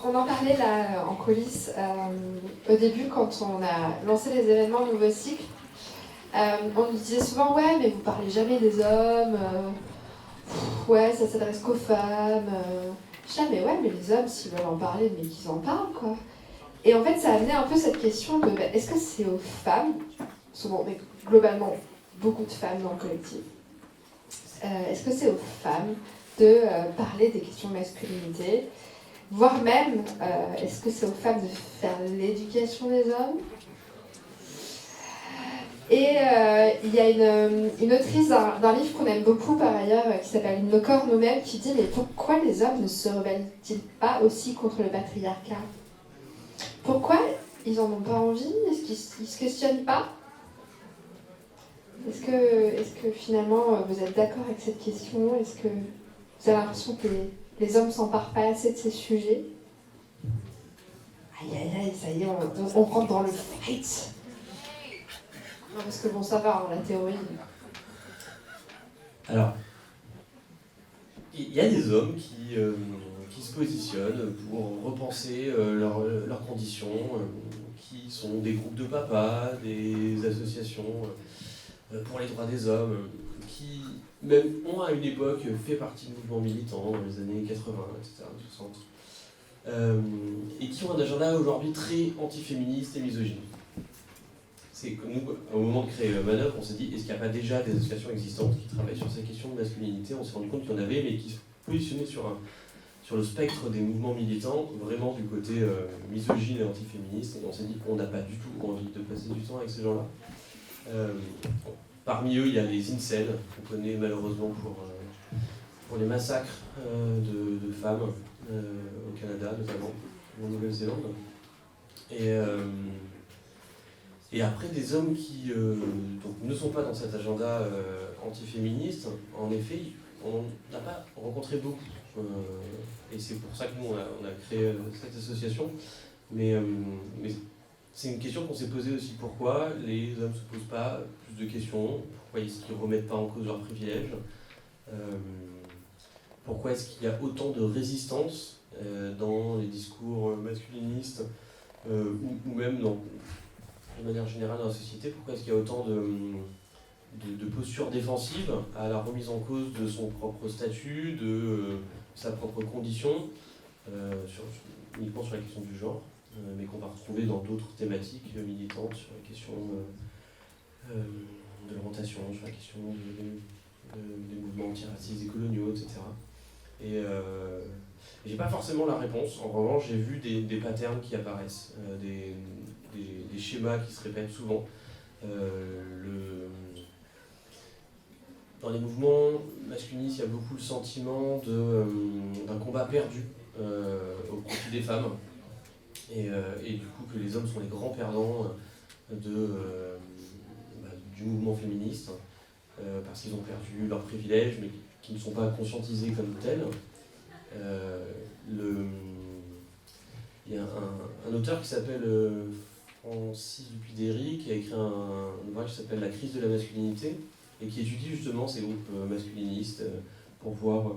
on en parlait là en coulisses au début quand on a lancé les événements Nouveau Cycle. On nous disait souvent ouais mais vous parlez jamais des hommes, ouais ça s'adresse qu'aux femmes. Je disais mais ouais mais les hommes s'ils veulent en parler mais qu'ils en parlent quoi. Et en fait ça a amené un peu cette question de est-ce que c'est aux femmes, souvent mais globalement beaucoup de femmes dans le collectif, est-ce que c'est aux femmes de parler des questions de masculinité, voire même, est-ce que c'est aux femmes de faire l'éducation des hommes? Et il y a une autrice d'un livre qu'on aime beaucoup par ailleurs, qui s'appelle Nos corps, nous-mêmes, qui dit « Mais pourquoi les hommes ne se rebellent-ils pas aussi contre le patriarcat? Pourquoi ils n'en ont pas envie? Est-ce qu'ils ne se questionnent pas? Est-ce que finalement vous êtes d'accord avec cette question? Est-ce que vous avez l'impression que les hommes ne s'emparent pas assez de ces sujets? Aïe aïe aïe, ça y est, on rentre dans le fight. Non, parce que bon, ça va, la théorie. Alors, il y a des hommes qui se positionnent pour repenser leurs conditions, qui sont des groupes de papas, des associations pour les droits des hommes, qui même ont à une époque fait partie de mouvements militants dans les années 80, etc., 60, et qui ont un agenda aujourd'hui très antiféministe et misogyne. C'est que nous, au moment de créer Manœuvre, on s'est dit, est-ce qu'il n'y a pas déjà des associations existantes qui travaillent sur ces questions de masculinité? On s'est rendu compte qu'il y en avait, mais qui se positionnaient sur le spectre des mouvements militants, vraiment du côté misogyne et antiféministe. Et on s'est dit qu'on n'a pas du tout envie de passer du temps avec ces gens-là. Parmi eux, il y a les incels, qu'on connaît malheureusement pour les massacres de femmes au Canada, notamment, en Nouvelle-Zélande. Et après, des hommes qui donc, ne sont pas dans cet agenda antiféministe, en effet, on n'a pas rencontré beaucoup. Et c'est pour ça que nous, on a créé cette association. Mais c'est une question qu'on s'est posée aussi. Pourquoi les hommes ne se posent pas plus de questions? Pourquoi est-ce qu'ils ne remettent pas en cause leurs privilèges? Pourquoi est-ce qu'il y a autant de résistance dans les discours masculinistes ou même de manière générale dans la société? Pourquoi est-ce qu'il y a autant de postures défensives à la remise en cause de son propre statut, de sa propre condition, uniquement sur la question du genre, mais qu'on va retrouver dans d'autres thématiques militantes, sur la question de l'orientation, sur la question des mouvements antiracistes, des coloniaux, etc. Et j'ai pas forcément la réponse. En revanche, j'ai vu des patterns qui apparaissent, des schémas qui se répètent souvent. Dans les mouvements masculinistes, il y a beaucoup le sentiment d'un combat perdu au profit des femmes. Et du coup, que les hommes sont les grands perdants du mouvement féministe, parce qu'ils ont perdu leurs privilèges, mais qui ne sont pas conscientisés comme tels. Il y a un auteur qui s'appelle Francis Dupuy-Derry, qui a écrit un ouvrage qui s'appelle La crise de la masculinité, et qui étudie justement ces groupes masculinistes pour voir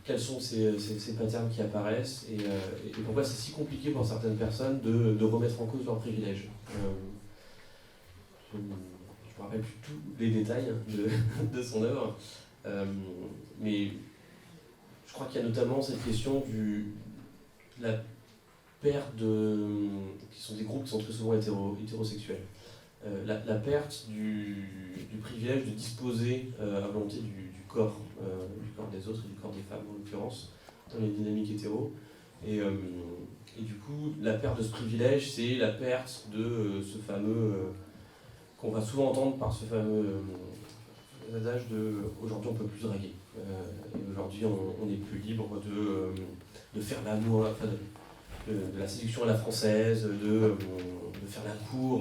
quels sont ces patterns qui apparaissent et pourquoi c'est si compliqué pour certaines personnes de remettre en cause leurs privilèges. Je ne me rappelle plus tous les détails de son œuvre, mais je crois qu'il y a notamment cette question de la perte qui sont des groupes qui sont très souvent hétérosexuels. La perte du privilège de disposer à volonté du corps des autres et du corps des femmes en l'occurrence, dans les dynamiques hétéros. Et du coup, la perte de ce privilège, c'est la perte de ce fameux, qu'on va souvent entendre par ce fameux adage de « aujourd'hui on ne peut plus draguer ». Et aujourd'hui on est plus libre de faire l'amour, enfin, de la séduction à la française, de faire la cour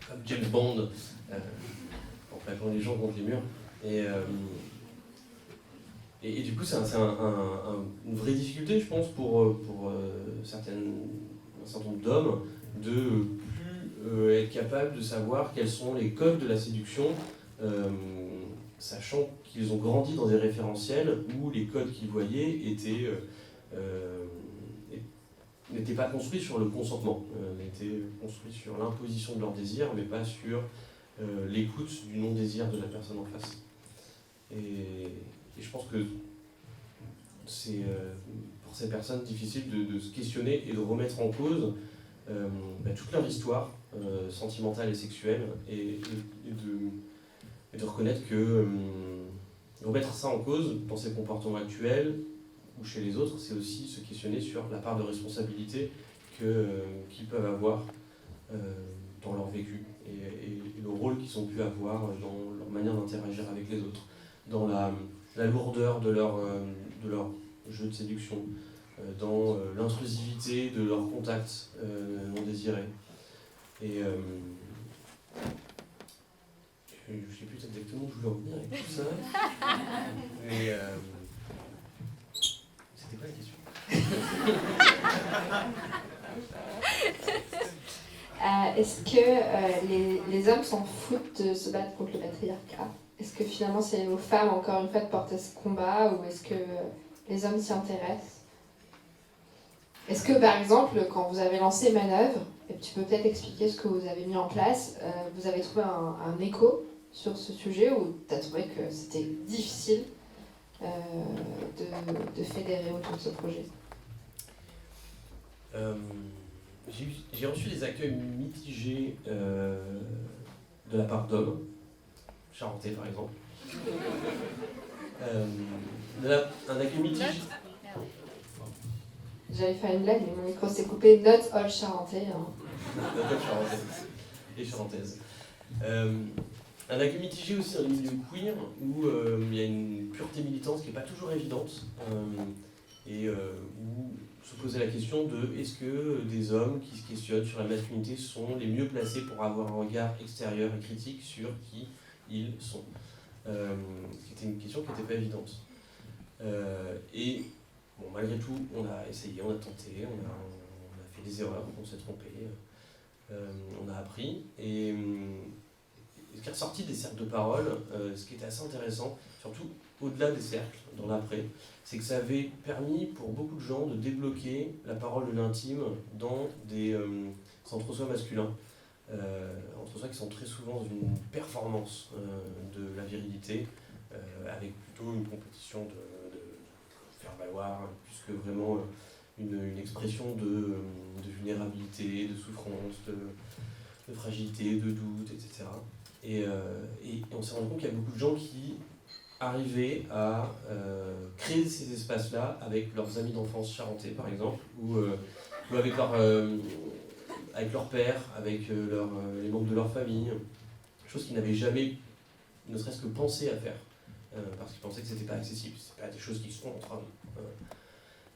comme James Bond, en plaquant les gens contre les murs. Et du coup, c'est une vraie difficulté, je pense, pour un certain nombre d'hommes, de plus être capable de savoir quels sont les codes de la séduction sachant qu'ils ont grandi dans des référentiels où les codes qu'ils voyaient n'étaient pas construits sur le consentement, étaient construits sur l'imposition de leurs désirs, mais pas sur l'écoute du non-désir de la personne en face. Et je pense que c'est pour ces personnes difficile de se questionner et de remettre en cause toute leur histoire sentimentale et sexuelle et de reconnaître que remettre ça en cause dans ses comportements actuels ou chez les autres, c'est aussi se questionner sur la part de responsabilité qu'ils peuvent avoir dans leur vécu et le rôle qu'ils ont pu avoir dans leur manière d'interagir avec les autres, dans la lourdeur de leur jeu de séduction, dans l'intrusivité de leurs contacts non désirés. Et je ne sais plus exactement où je voulais en venir avec tout ça. Mais c'était quoi la question? Est-ce que les hommes s'en foutent de se battre contre le patriarcat? Est-ce que finalement c'est aux femmes, encore une fois, de porter ce combat, ou est-ce que les hommes s'y intéressent? Est-ce que, par exemple, quand vous avez lancé Manœuvre, et tu peux peut-être expliquer ce que vous avez mis en place, vous avez trouvé un écho sur ce sujet, ou tu as trouvé que c'était difficile de fédérer autour de ce projet? J'ai reçu des accueils mitigés de la part d'hommes, charentais par exemple. Un accueil mitigé. J'allais faire une blague, mais mon micro s'est coupé. Not all charentais. Not all charentais et charentaises. Un accueil mitigé aussi dans le milieu queer, où il y a une pureté militante qui n'est pas toujours évidente, et où se poser la question de est-ce que des hommes qui se questionnent sur la masculinité sont les mieux placés pour avoir un regard extérieur et critique sur qui ils sont. C'était une question qui n'était pas évidente. Et bon, malgré tout, on a essayé, on a tenté, on a fait des erreurs, on s'est trompé, on a appris. Et ce qui est ressorti des cercles de parole, ce qui était assez intéressant, surtout au-delà des cercles, dans l'après, c'est que ça avait permis pour beaucoup de gens de débloquer la parole de l'intime dans des entre-soi masculins, entre-soi qui sont très souvent dans une performance de la virilité, avec plutôt une compétition de faire valoir, plus que vraiment une expression de vulnérabilité, de souffrance, de fragilité, de doute, etc. Et on s'est rendu compte qu'il y a beaucoup de gens qui arriver à créer ces espaces-là avec leurs amis d'enfance charentais, par exemple, ou avec leur père, avec les membres de leur famille, chose qu'ils n'avaient jamais, ne serait-ce que pensé à faire, parce qu'ils pensaient que c'était pas accessible, c'est pas des choses qui se font entre hommes.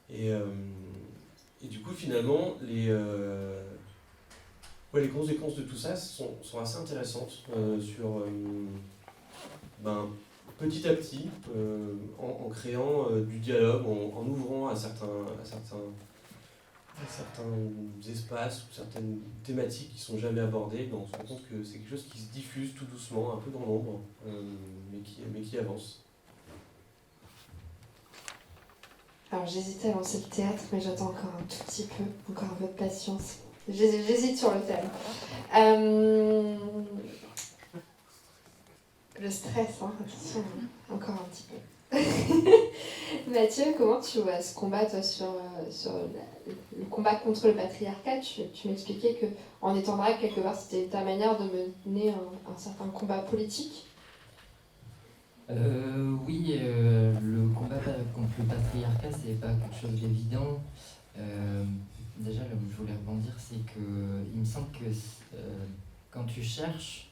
Et du coup, finalement, les conséquences de tout ça sont assez intéressantes sur petit à petit, en créant du dialogue, en ouvrant à certains espaces ou certaines thématiques qui ne sont jamais abordées, on se rend compte que c'est quelque chose qui se diffuse tout doucement, un peu dans l'ombre, mais qui avance. Alors j'hésitais à lancer le théâtre, mais j'attends encore un tout petit peu, encore un peu de patience. J'hésite sur le thème. Le stress, attention, encore un petit peu. Mathieu, comment tu vois ce combat, toi, sur le combat contre le patriarcat? Tu m'expliquais qu'en étant drague, quelque part, c'était ta manière de mener un certain combat politique. Oui, le combat contre le patriarcat, c'est pas quelque chose d'évident. Déjà, là où je voulais rebondir, c'est que il me semble que quand tu cherches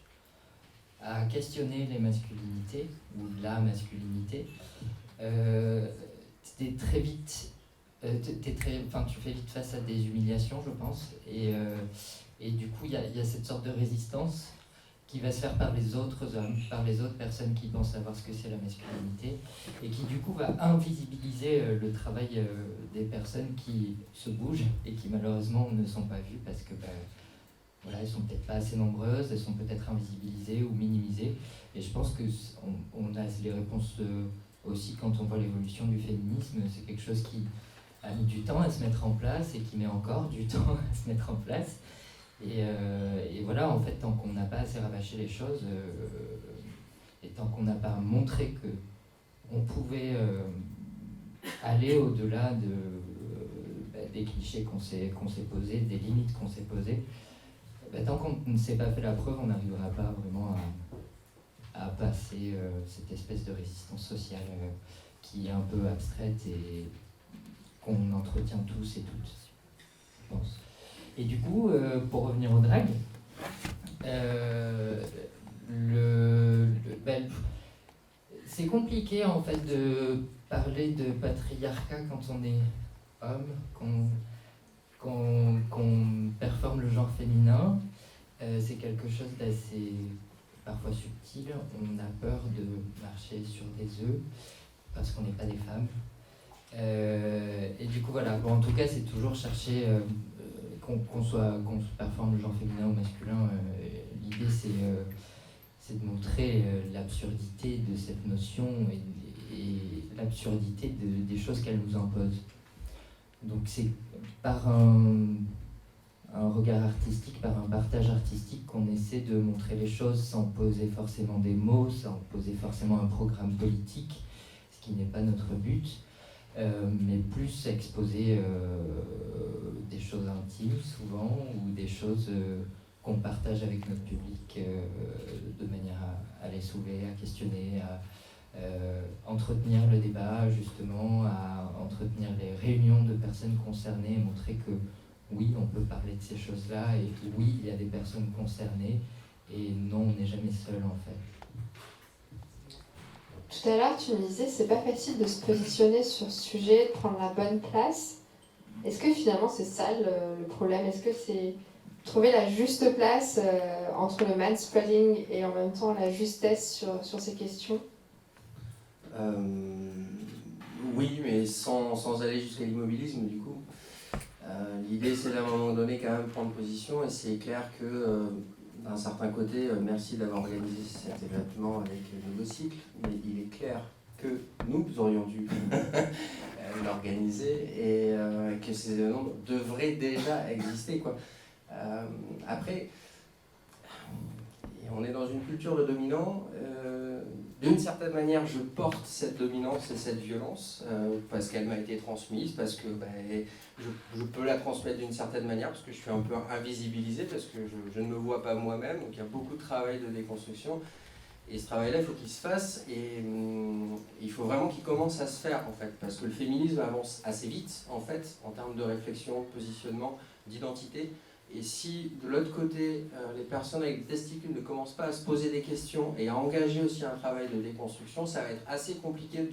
à questionner les masculinités, ou la masculinité, t'es très vite, tu fais vite face à des humiliations, je pense, et du coup, il y a cette sorte de résistance qui va se faire par les autres hommes, par les autres personnes qui pensent savoir ce que c'est la masculinité, et qui du coup va invisibiliser le travail des personnes qui se bougent et qui malheureusement ne sont pas vues parce que voilà, elles sont peut-être pas assez nombreuses, elles sont peut-être invisibilisées ou minimisées. Et je pense que on a les réponses aussi quand on voit l'évolution du féminisme. C'est quelque chose qui a mis du temps à se mettre en place et qui met encore du temps à se mettre en place. Et voilà, en fait, tant qu'on n'a pas assez rabâché les choses, et tant qu'on n'a pas montré que on pouvait aller au-delà des clichés qu'on s'est posés, des limites qu'on s'est posées, tant qu'on ne s'est pas fait la preuve, on n'arrivera pas vraiment à passer cette espèce de résistance sociale qui est un peu abstraite et qu'on entretient tous et toutes, je pense. Et du coup, pour revenir au drag, c'est compliqué en fait de parler de patriarcat quand on est homme, qu'on performe le genre féminin. C'est quelque chose d'assez parfois subtil. On a peur de marcher sur des œufs parce qu'on n'est pas des femmes. Et du coup voilà, bon, en tout cas c'est toujours chercher qu'on performe le genre féminin ou masculin. L'idée c'est de montrer l'absurdité de cette notion et l'absurdité des choses qu'elle nous impose. Donc c'est par un regard artistique, par un partage artistique qu'on essaie de montrer les choses sans poser forcément des mots, sans poser forcément un programme politique, ce qui n'est pas notre but, mais plus exposer des choses intimes souvent ou des choses qu'on partage avec notre public de manière à les soulever, à questionner, à entretenir le débat justement, à entretenir les réunions de personnes concernées et montrer que oui, on peut parler de ces choses-là et oui, il y a des personnes concernées et non, on n'est jamais seul en fait. Tout à l'heure, tu me disais c'est pas facile de se positionner sur ce sujet, de prendre la bonne place. Est-ce que finalement c'est ça le problème? Est-ce que c'est trouver la juste place entre le manspreading et en même temps la justesse sur ces questions? Oui, mais sans aller jusqu'à l'immobilisme du coup. L'idée c'est d'à un moment donné quand même prendre position et c'est clair que d'un certain côté, merci d'avoir organisé cet événement avec Nouveau Cycle, mais il est clair que nous aurions dû l'organiser et que ces événements devraient déjà exister, quoi. Après, on est dans une culture de dominant. D'une certaine manière, je porte cette dominance et cette violence parce qu'elle m'a été transmise, parce que je peux la transmettre d'une certaine manière, parce que je suis un peu invisibilisé, parce que je ne me vois pas moi-même. Donc il y a beaucoup de travail de déconstruction. Et ce travail-là, il faut qu'il se fasse et il faut vraiment qu'il commence à se faire, en fait, parce que le féminisme avance assez vite, en fait, en termes de réflexion, de positionnement, d'identité. Et si, de l'autre côté, les personnes avec des testicules ne commencent pas à se poser des questions et à engager aussi un travail de déconstruction, ça va être assez compliqué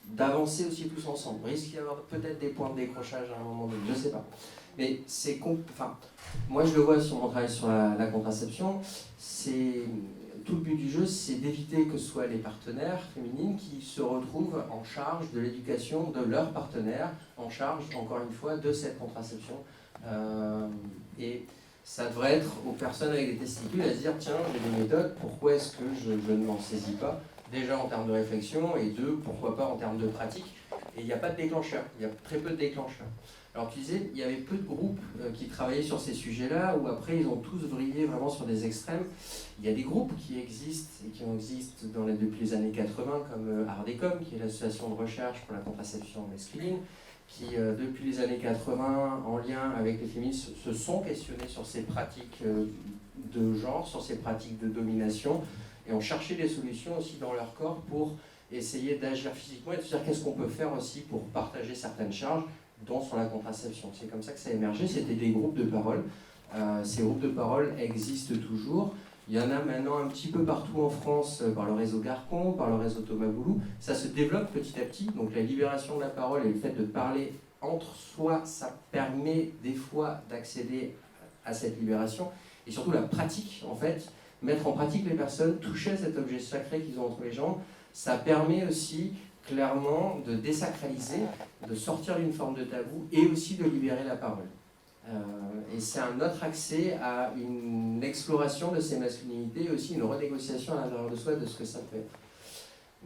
d'avancer aussi tous ensemble. Il risque d'y avoir peut-être des points de décrochage à un moment donné, je ne sais pas. Mais c'est moi je le vois sur mon travail sur la contraception, tout le but du jeu, c'est d'éviter que ce soit les partenaires féminines qui se retrouvent en charge de l'éducation de leurs partenaires, en charge, encore une fois, de cette contraception. Et ça devrait être aux personnes avec des testicules à se dire tiens, j'ai des méthodes, pourquoi est-ce que je ne m'en saisis pas? Déjà en termes de réflexion et deux, pourquoi pas en termes de pratique. Et il n'y a pas de déclencheur, il y a très peu de déclencheurs. Alors tu disais, il y avait peu de groupes qui travaillaient sur ces sujets-là, où après ils ont tous vrillé vraiment sur des extrêmes. Il y a des groupes qui existent et qui existent depuis les années 80, comme Ardecom, qui est l'association de recherche pour la contraception masculine, qui depuis les années 80, en lien avec les féministes, se sont questionnés sur ces pratiques de genre, sur ces pratiques de domination, et ont cherché des solutions aussi dans leur corps pour essayer d'agir physiquement et de se dire qu'est-ce qu'on peut faire aussi pour partager certaines charges, dont sur la contraception. C'est comme ça que ça a émergé, c'était des groupes de parole. Ces groupes de parole existent toujours. Il y en a maintenant un petit peu partout en France par le réseau Garcon, par le réseau Thomas Boulou. Ça se développe petit à petit, donc la libération de la parole et le fait de parler entre soi, ça permet des fois d'accéder à cette libération. Et surtout la pratique, en fait, mettre en pratique les personnes, toucher à cet objet sacré qu'ils ont entre les jambes, ça permet aussi clairement de désacraliser, de sortir d'une forme de tabou et aussi de libérer la parole. Et c'est un autre accès à une exploration de ces masculinités et aussi une renégociation à l'intérieur de soi de ce que ça peut être.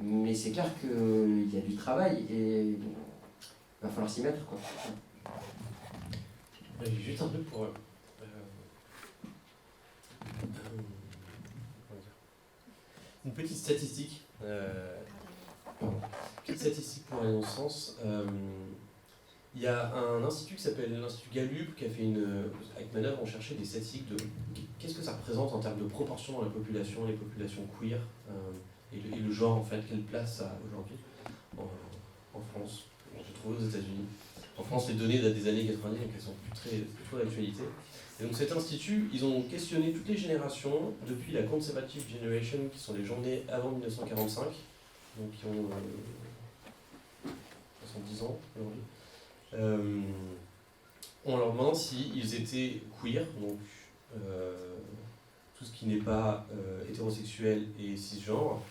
Mais c'est clair qu'il y a du travail et il va falloir s'y mettre, quoi. Juste un peu pour... une petite statistique. Petite statistique pour aller dans ce sens. Il y a un institut qui s'appelle l'Institut Gallup qui a fait avec Manœuvre, on cherchait des statistiques de qu'est-ce que ça représente en termes de proportion dans la population, les populations queer, et le genre, en fait, quelle place ça a aujourd'hui en France. J'ai trouvé aux États-Unis. En France, les données datent des années 90, donc elles sont plus trop d'actualité. Et donc cet institut, ils ont questionné toutes les générations, depuis la Conservative Generation, qui sont les gens nés avant 1945, donc qui ont 70 ans aujourd'hui, en leur demandant s'ils étaient queer, donc tout ce qui n'est pas hétérosexuel et cisgenre,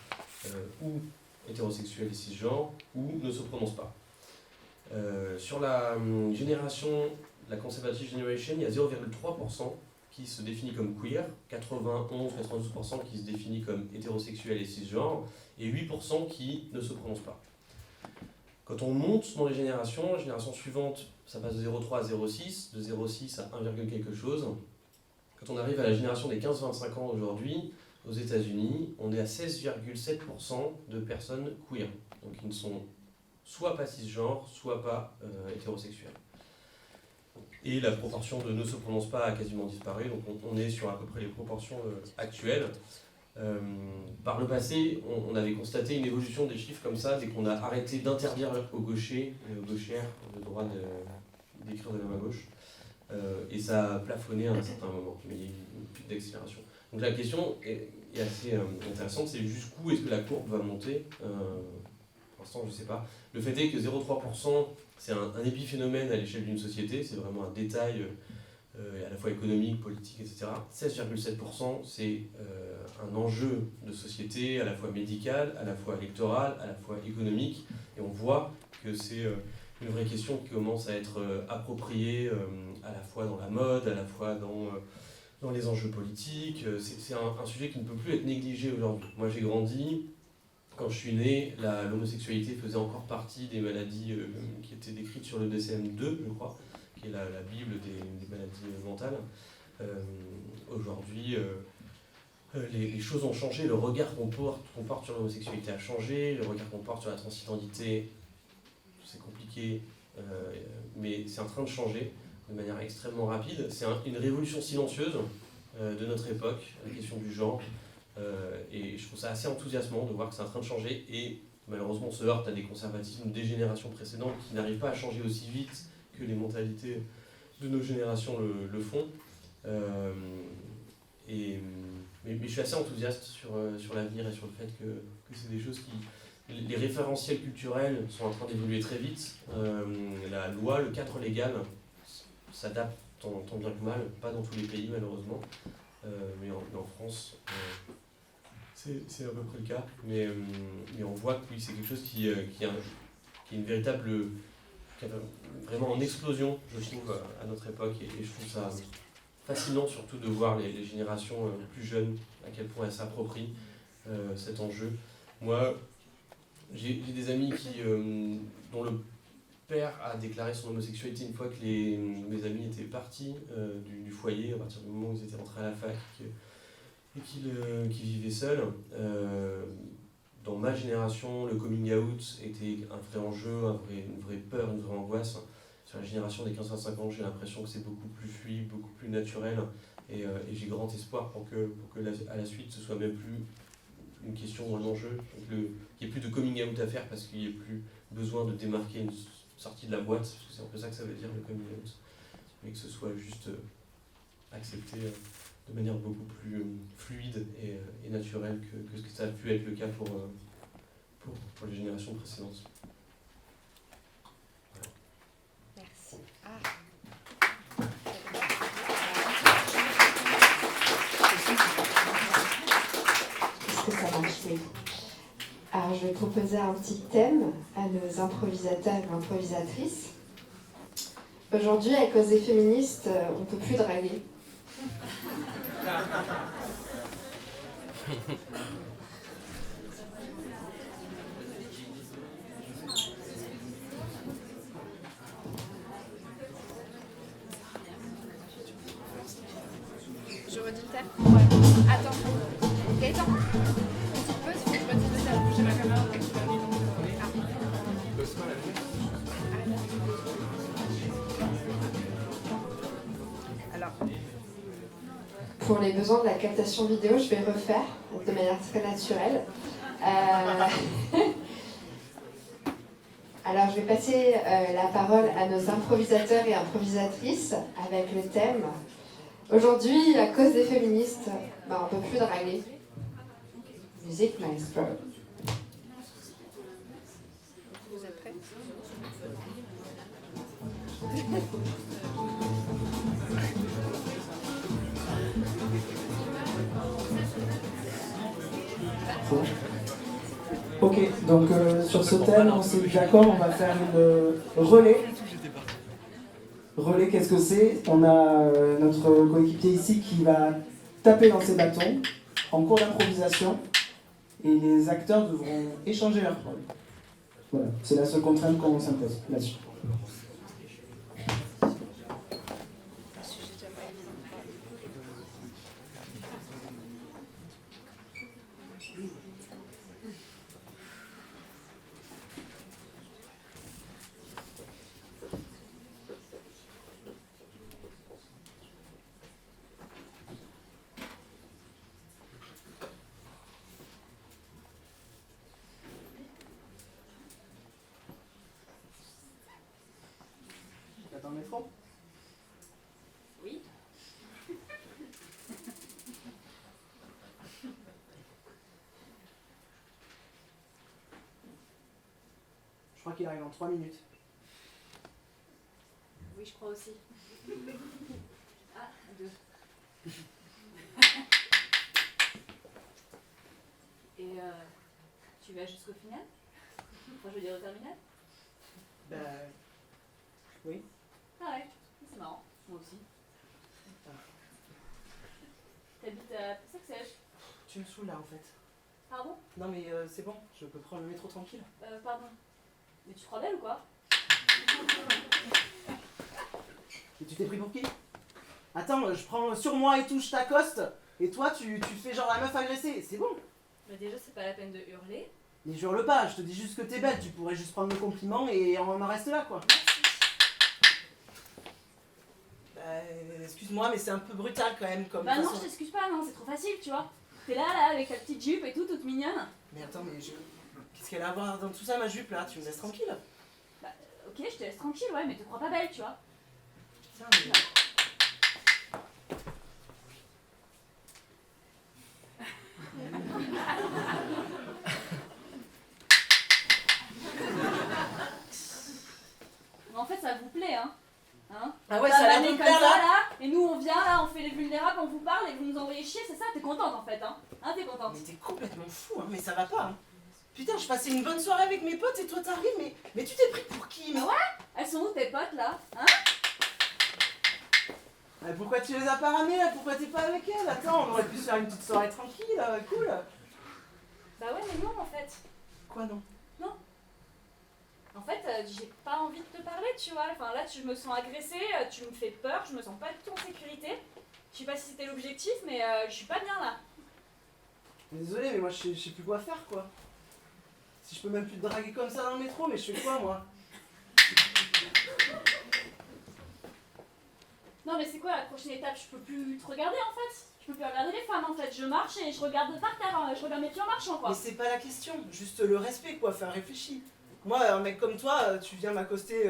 ou hétérosexuel et cisgenre, ou ne se prononce pas. Sur la génération, la Conservative Generation, il y a 0,3% qui se définit comme queer, 91-92% qui se définit comme hétérosexuel et cisgenre, et 8% qui ne se prononce pas. Quand on monte dans les générations, la génération suivante, ça passe de 0,3 à 0,6, de 0,6 à 1, quelque chose. Quand on arrive à la génération des 15-25 ans aujourd'hui, aux États-Unis, on est à 16,7% de personnes queer. Donc ils ne sont soit pas cisgenres, soit pas hétérosexuels. Et la proportion de ne se prononce pas a quasiment disparu, donc on est sur à peu près les proportions actuelles. Par le passé, on avait constaté une évolution des chiffres comme ça, dès qu'on a arrêté d'interdire aux gauchers et aux gauchères le droit d'écrire de la main gauche. Et ça a plafonné à un certain moment, mais il y a eu une pique d'accélération. Donc la question est assez intéressante, c'est jusqu'où est-ce que la courbe va monter. Pour l'instant, je ne sais pas. Le fait est que 0,3%, c'est un épiphénomène à l'échelle d'une société, c'est vraiment un détail à la fois économique, politique, etc. 16,7%, c'est un enjeu de société à la fois médical, à la fois électoral, à la fois économique, et on voit que c'est une vraie question qui commence à être appropriée à la fois dans la mode, à la fois dans les enjeux politiques. C'est un sujet qui ne peut plus être négligé aujourd'hui. Moi j'ai grandi, quand je suis né, l'homosexualité faisait encore partie des maladies qui étaient décrites sur le DSM-2, je crois, qui est la bible des maladies mentales. Aujourd'hui, les choses ont changé, le regard qu'on porte sur l'homosexualité a changé, le regard qu'on porte sur la transidentité, c'est compliqué, mais c'est en train de changer de manière extrêmement rapide. C'est une révolution silencieuse de notre époque, la question du genre, et je trouve ça assez enthousiasmant de voir que c'est en train de changer, et malheureusement on se heurte à des conservatismes des générations précédentes qui n'arrivent pas à changer aussi vite que les mentalités de nos générations le font. Mais je suis assez enthousiaste sur l'avenir et sur le fait que c'est des choses qui... Les référentiels culturels sont en train d'évoluer très vite. La loi, le cadre légal s'adapte tant bien que mal, pas dans tous les pays malheureusement, mais en France c'est à peu près le cas. Mais on voit que oui, c'est quelque chose qui est une véritable... qui est vraiment en explosion, je trouve, à notre époque, et je trouve ça fascinant surtout de voir les générations plus jeunes, à quel point elles s'approprient cet enjeu. Moi, j'ai des amis dont le père a déclaré son homosexualité une fois que mes amis étaient partis du foyer, à partir du moment où ils étaient rentrés à la fac et qu'ils vivaient seuls. Dans ma génération, le coming out était un vrai enjeu, une vraie peur, une vraie angoisse. Sur la génération des 15-25 ans, j'ai l'impression que c'est beaucoup plus fluide, beaucoup plus naturel, et j'ai grand espoir pour que à la suite, ce soit même plus une question ou un enjeu, qu'il n'y ait plus de coming out à faire parce qu'il n'y ait plus besoin de démarquer une sortie de la boîte, parce que c'est un peu ça que ça veut dire le coming out, mais que ce soit juste accepté de manière beaucoup plus fluide et naturelle que ce que ça a pu être le cas pour les générations précédentes. Merci. Est-ce que ça marche? Oui. Alors, je vais proposer un petit thème à nos improvisateurs et improvisatrices. Aujourd'hui, à cause des féministes, on peut plus draguer. Je redis le thème. Ouais. Attends. Gaëtan. Petite pause, faut que je redise le thème. J'ai ma caméra avec je vais aller dans le... Alors. Pour les besoins de la captation vidéo, je vais refaire de manière très naturelle. Alors, je vais passer la parole à nos improvisateurs et improvisatrices avec le thème. Aujourd'hui, à cause des féministes, on ne peut plus draguer. Musique maestro. Vous êtes prêts? Ok, donc sur ce thème, on s'est mis d'accord, on va faire une relais. Relais, qu'est-ce que c'est? On a notre coéquipier ici qui va taper dans ses bâtons en cours d'improvisation et les acteurs devront échanger leurs rôles. Voilà, c'est la seule contrainte qu'on s'impose là-dessus. Dans le métro? Oui. Je crois qu'il arrive en 3 minutes. Oui, je crois aussi. Ah, 2. Et tu vas jusqu'au final? Enfin, je veux dire au terminal? Oui. Ah ouais, c'est marrant. Moi aussi. T'habites à Pessac-Sèche? Tu me saoules là en fait. Pardon? Non mais c'est bon, je peux prendre le métro tranquille. Pardon. Mais tu te crois belle ou quoi? Et tu t'es pris pour qui? Attends, je prends sur moi et tout, je t'accoste, et toi tu fais genre la meuf agressée, c'est bon. Bah déjà, c'est pas la peine de hurler. Mais je hurle pas, je te dis juste que t'es belle, tu pourrais juste prendre le compliment et on en reste là quoi. Excuse-moi, mais c'est un peu brutal quand même comme Bah non, façon. je t'excuse pas, non, c'est trop facile, tu vois. T'es là, avec ta petite jupe et tout, toute mignonne. Mais attends, mais qu'est-ce qu'elle a à voir dans tout ça ma jupe là? Tu me laisses tranquille? Bah, ok, je te laisse tranquille, ouais, mais te crois pas belle, tu vois. Putain, mais... Mais en fait, ça vous plaît, hein. Ah ouais, T'as ça a l'air vanné de me comme plaire ça, là. et nous on vient là, on fait les vulnérables, on vous parle et vous nous envoyez chier, c'est ça? T'es contente en fait, hein? Hein, t'es contente? Mais t'es complètement fou, hein, mais ça va pas. Hein. Putain, je passais une bonne soirée avec mes potes et toi t'arrives, mais tu t'es pris pour qui? Mais... Ouais. Elles sont où tes potes là? Hein? Pourquoi tu les as pas ramenées là? Pourquoi t'es pas avec elles? Attends, on aurait pu se faire une petite soirée tranquille, cool. Bah ouais, mais non en fait. Quoi non? En fait, j'ai pas envie de te parler, tu vois. Enfin là, tu me sens agressée, tu me fais peur, je me sens pas du tout en sécurité. Je sais pas si c'était l'objectif, mais je suis pas bien là. Désolé, mais moi je sais plus quoi faire quoi. Si je peux même plus te draguer comme ça dans le métro, mais je fais quoi moi? Non mais c'est quoi la prochaine étape? Je peux plus te regarder en fait. Je peux plus regarder les femmes en fait. Je marche et je regarde par terre, hein. Je regarde mes pieds en marchant quoi. Mais c'est pas la question, juste le respect quoi, enfin réfléchis. Moi, un mec comme toi, tu viens m'accoster,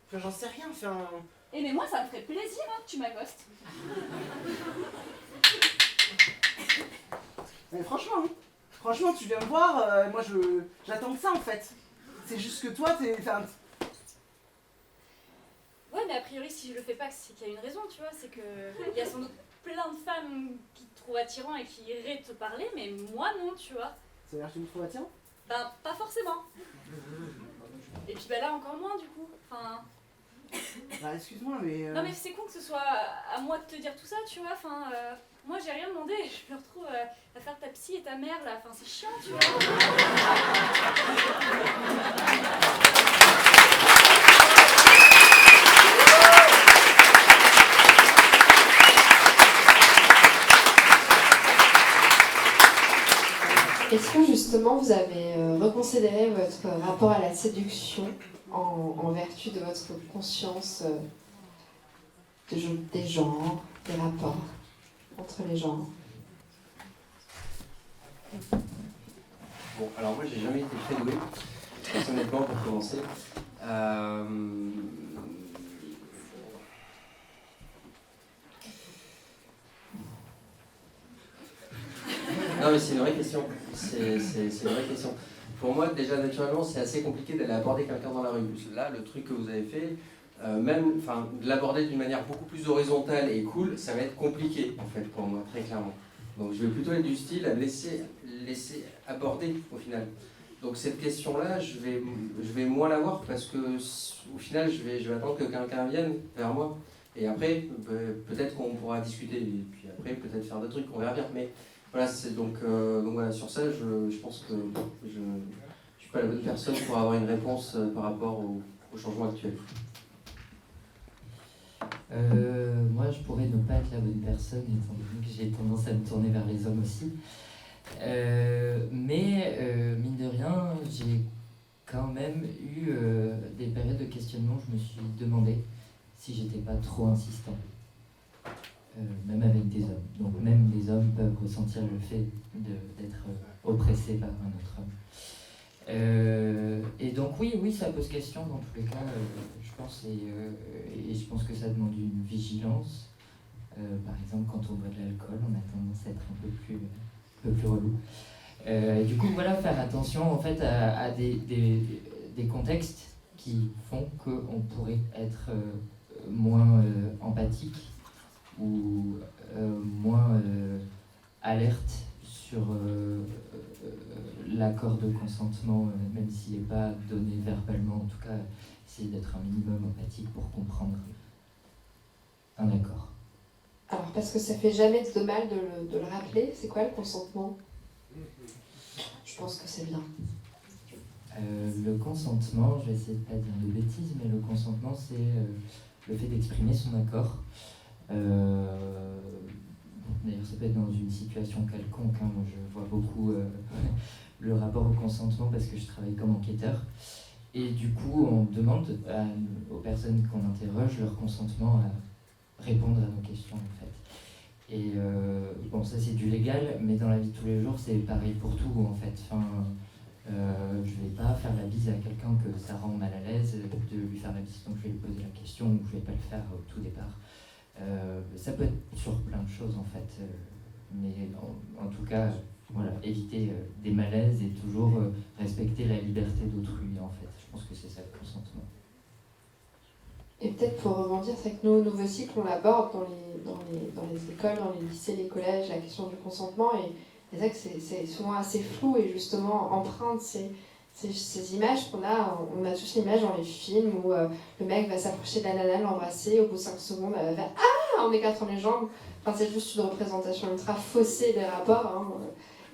enfin j'en sais rien, enfin... Et mais moi ça me ferait plaisir hein, que tu m'accostes. Mais franchement, hein, franchement tu viens me voir, moi j'attends que ça en fait. C'est juste que toi t'es... Enfin, Ouais mais a priori si je le fais pas c'est qu'il y a une raison tu vois. C'est que il y a sans doute plein de femmes qui te trouvent attirant et qui iraient te parler. Mais moi non tu vois. ça veut dire que tu me trouves attirant? Ben pas forcément. Et puis bah là encore moins du coup. Enfin Bah, excuse-moi, mais. Non mais c'est con que ce soit à moi de te dire tout ça, tu vois. Enfin, moi j'ai rien demandé. Je me retrouve à faire ta psy et ta mère là. Enfin, c'est chiant, tu vois. Est-ce que justement vous avez reconsidéré votre rapport à la séduction en vertu de votre conscience des genres, des rapports entre les genres? Bon, alors moi j'ai jamais été très doué, personnellement pour commencer. Non mais c'est une vraie question. C'est une vraie question. Pour moi déjà naturellement c'est assez compliqué d'aller aborder quelqu'un dans la rue. Là le truc que vous avez fait, de l'aborder d'une manière beaucoup plus horizontale et cool, ça va être compliqué en fait pour moi très clairement. Donc je vais plutôt être du style à me laisser aborder au final. Donc cette question-là, je vais moins la voir parce que au final, je vais attendre que quelqu'un vienne vers moi. Et après, peut-être qu'on pourra discuter. Et puis après, peut-être faire d'autres trucs, on verra bien. Mais voilà, donc voilà, sur ça, je pense que je ne suis pas la bonne personne pour avoir une réponse par rapport au changement actuel. Moi, je pourrais ne pas être la bonne personne, étant donné que j'ai tendance à me tourner vers les hommes aussi. Mais mine de rien, j'ai quand même eu des périodes de questionnement où je me suis demandé si j'étais pas trop insistant, même avec des hommes. Donc même les hommes peuvent ressentir le fait d'être oppressés par un autre homme. Et donc oui, ça pose question dans tous les cas, je pense, et je pense que ça demande une vigilance. Par exemple, quand on boit de l'alcool, on a tendance à être un peu plus relou. Du coup, voilà, faire attention en fait à des contextes qui font qu'on pourrait être moins empathique ou moins alerte sur l'accord de consentement, même s'il n'est pas donné verbalement, en tout cas, essayer d'être un minimum empathique pour comprendre un accord. Alors, parce que ça fait jamais de mal de le rappeler, c'est quoi le consentement? Je pense que c'est bien. Le consentement, je vais essayer de ne pas dire de bêtises, mais le consentement, c'est le fait d'exprimer son accord. D'ailleurs, ça peut être dans une situation quelconque. Hein. Moi, je vois beaucoup le rapport au consentement parce que je travaille comme enquêteur. Et du coup, on demande aux personnes qu'on interroge leur consentement à répondre à nos questions, en fait. Et bon, ça c'est du légal, mais dans la vie de tous les jours, c'est pareil pour tout, en fait. Enfin, je vais pas faire la bise à quelqu'un que ça rend mal à l'aise de lui faire la bise, donc je vais lui poser la question, ou je vais pas le faire au tout départ. Ça peut être sur plein de choses, en fait. Mais en tout cas, voilà, éviter des malaises et toujours respecter la liberté d'autrui, en fait. Je pense que c'est ça le consentement. Et peut-être pour rebondir, c'est que nous, au Nouveau Cycle, on l'aborde dans les écoles, dans les lycées, les collèges, la question du consentement. Et c'est vrai que c'est souvent assez flou et justement empreinte ces images qu'on a. On a tous l'image dans les films où le mec va s'approcher de la nana, l'embrasser, au bout de 5 secondes, elle va faire « Ah !» en écartant les jambes. Enfin, c'est juste une représentation ultra faussée des rapports. Hein.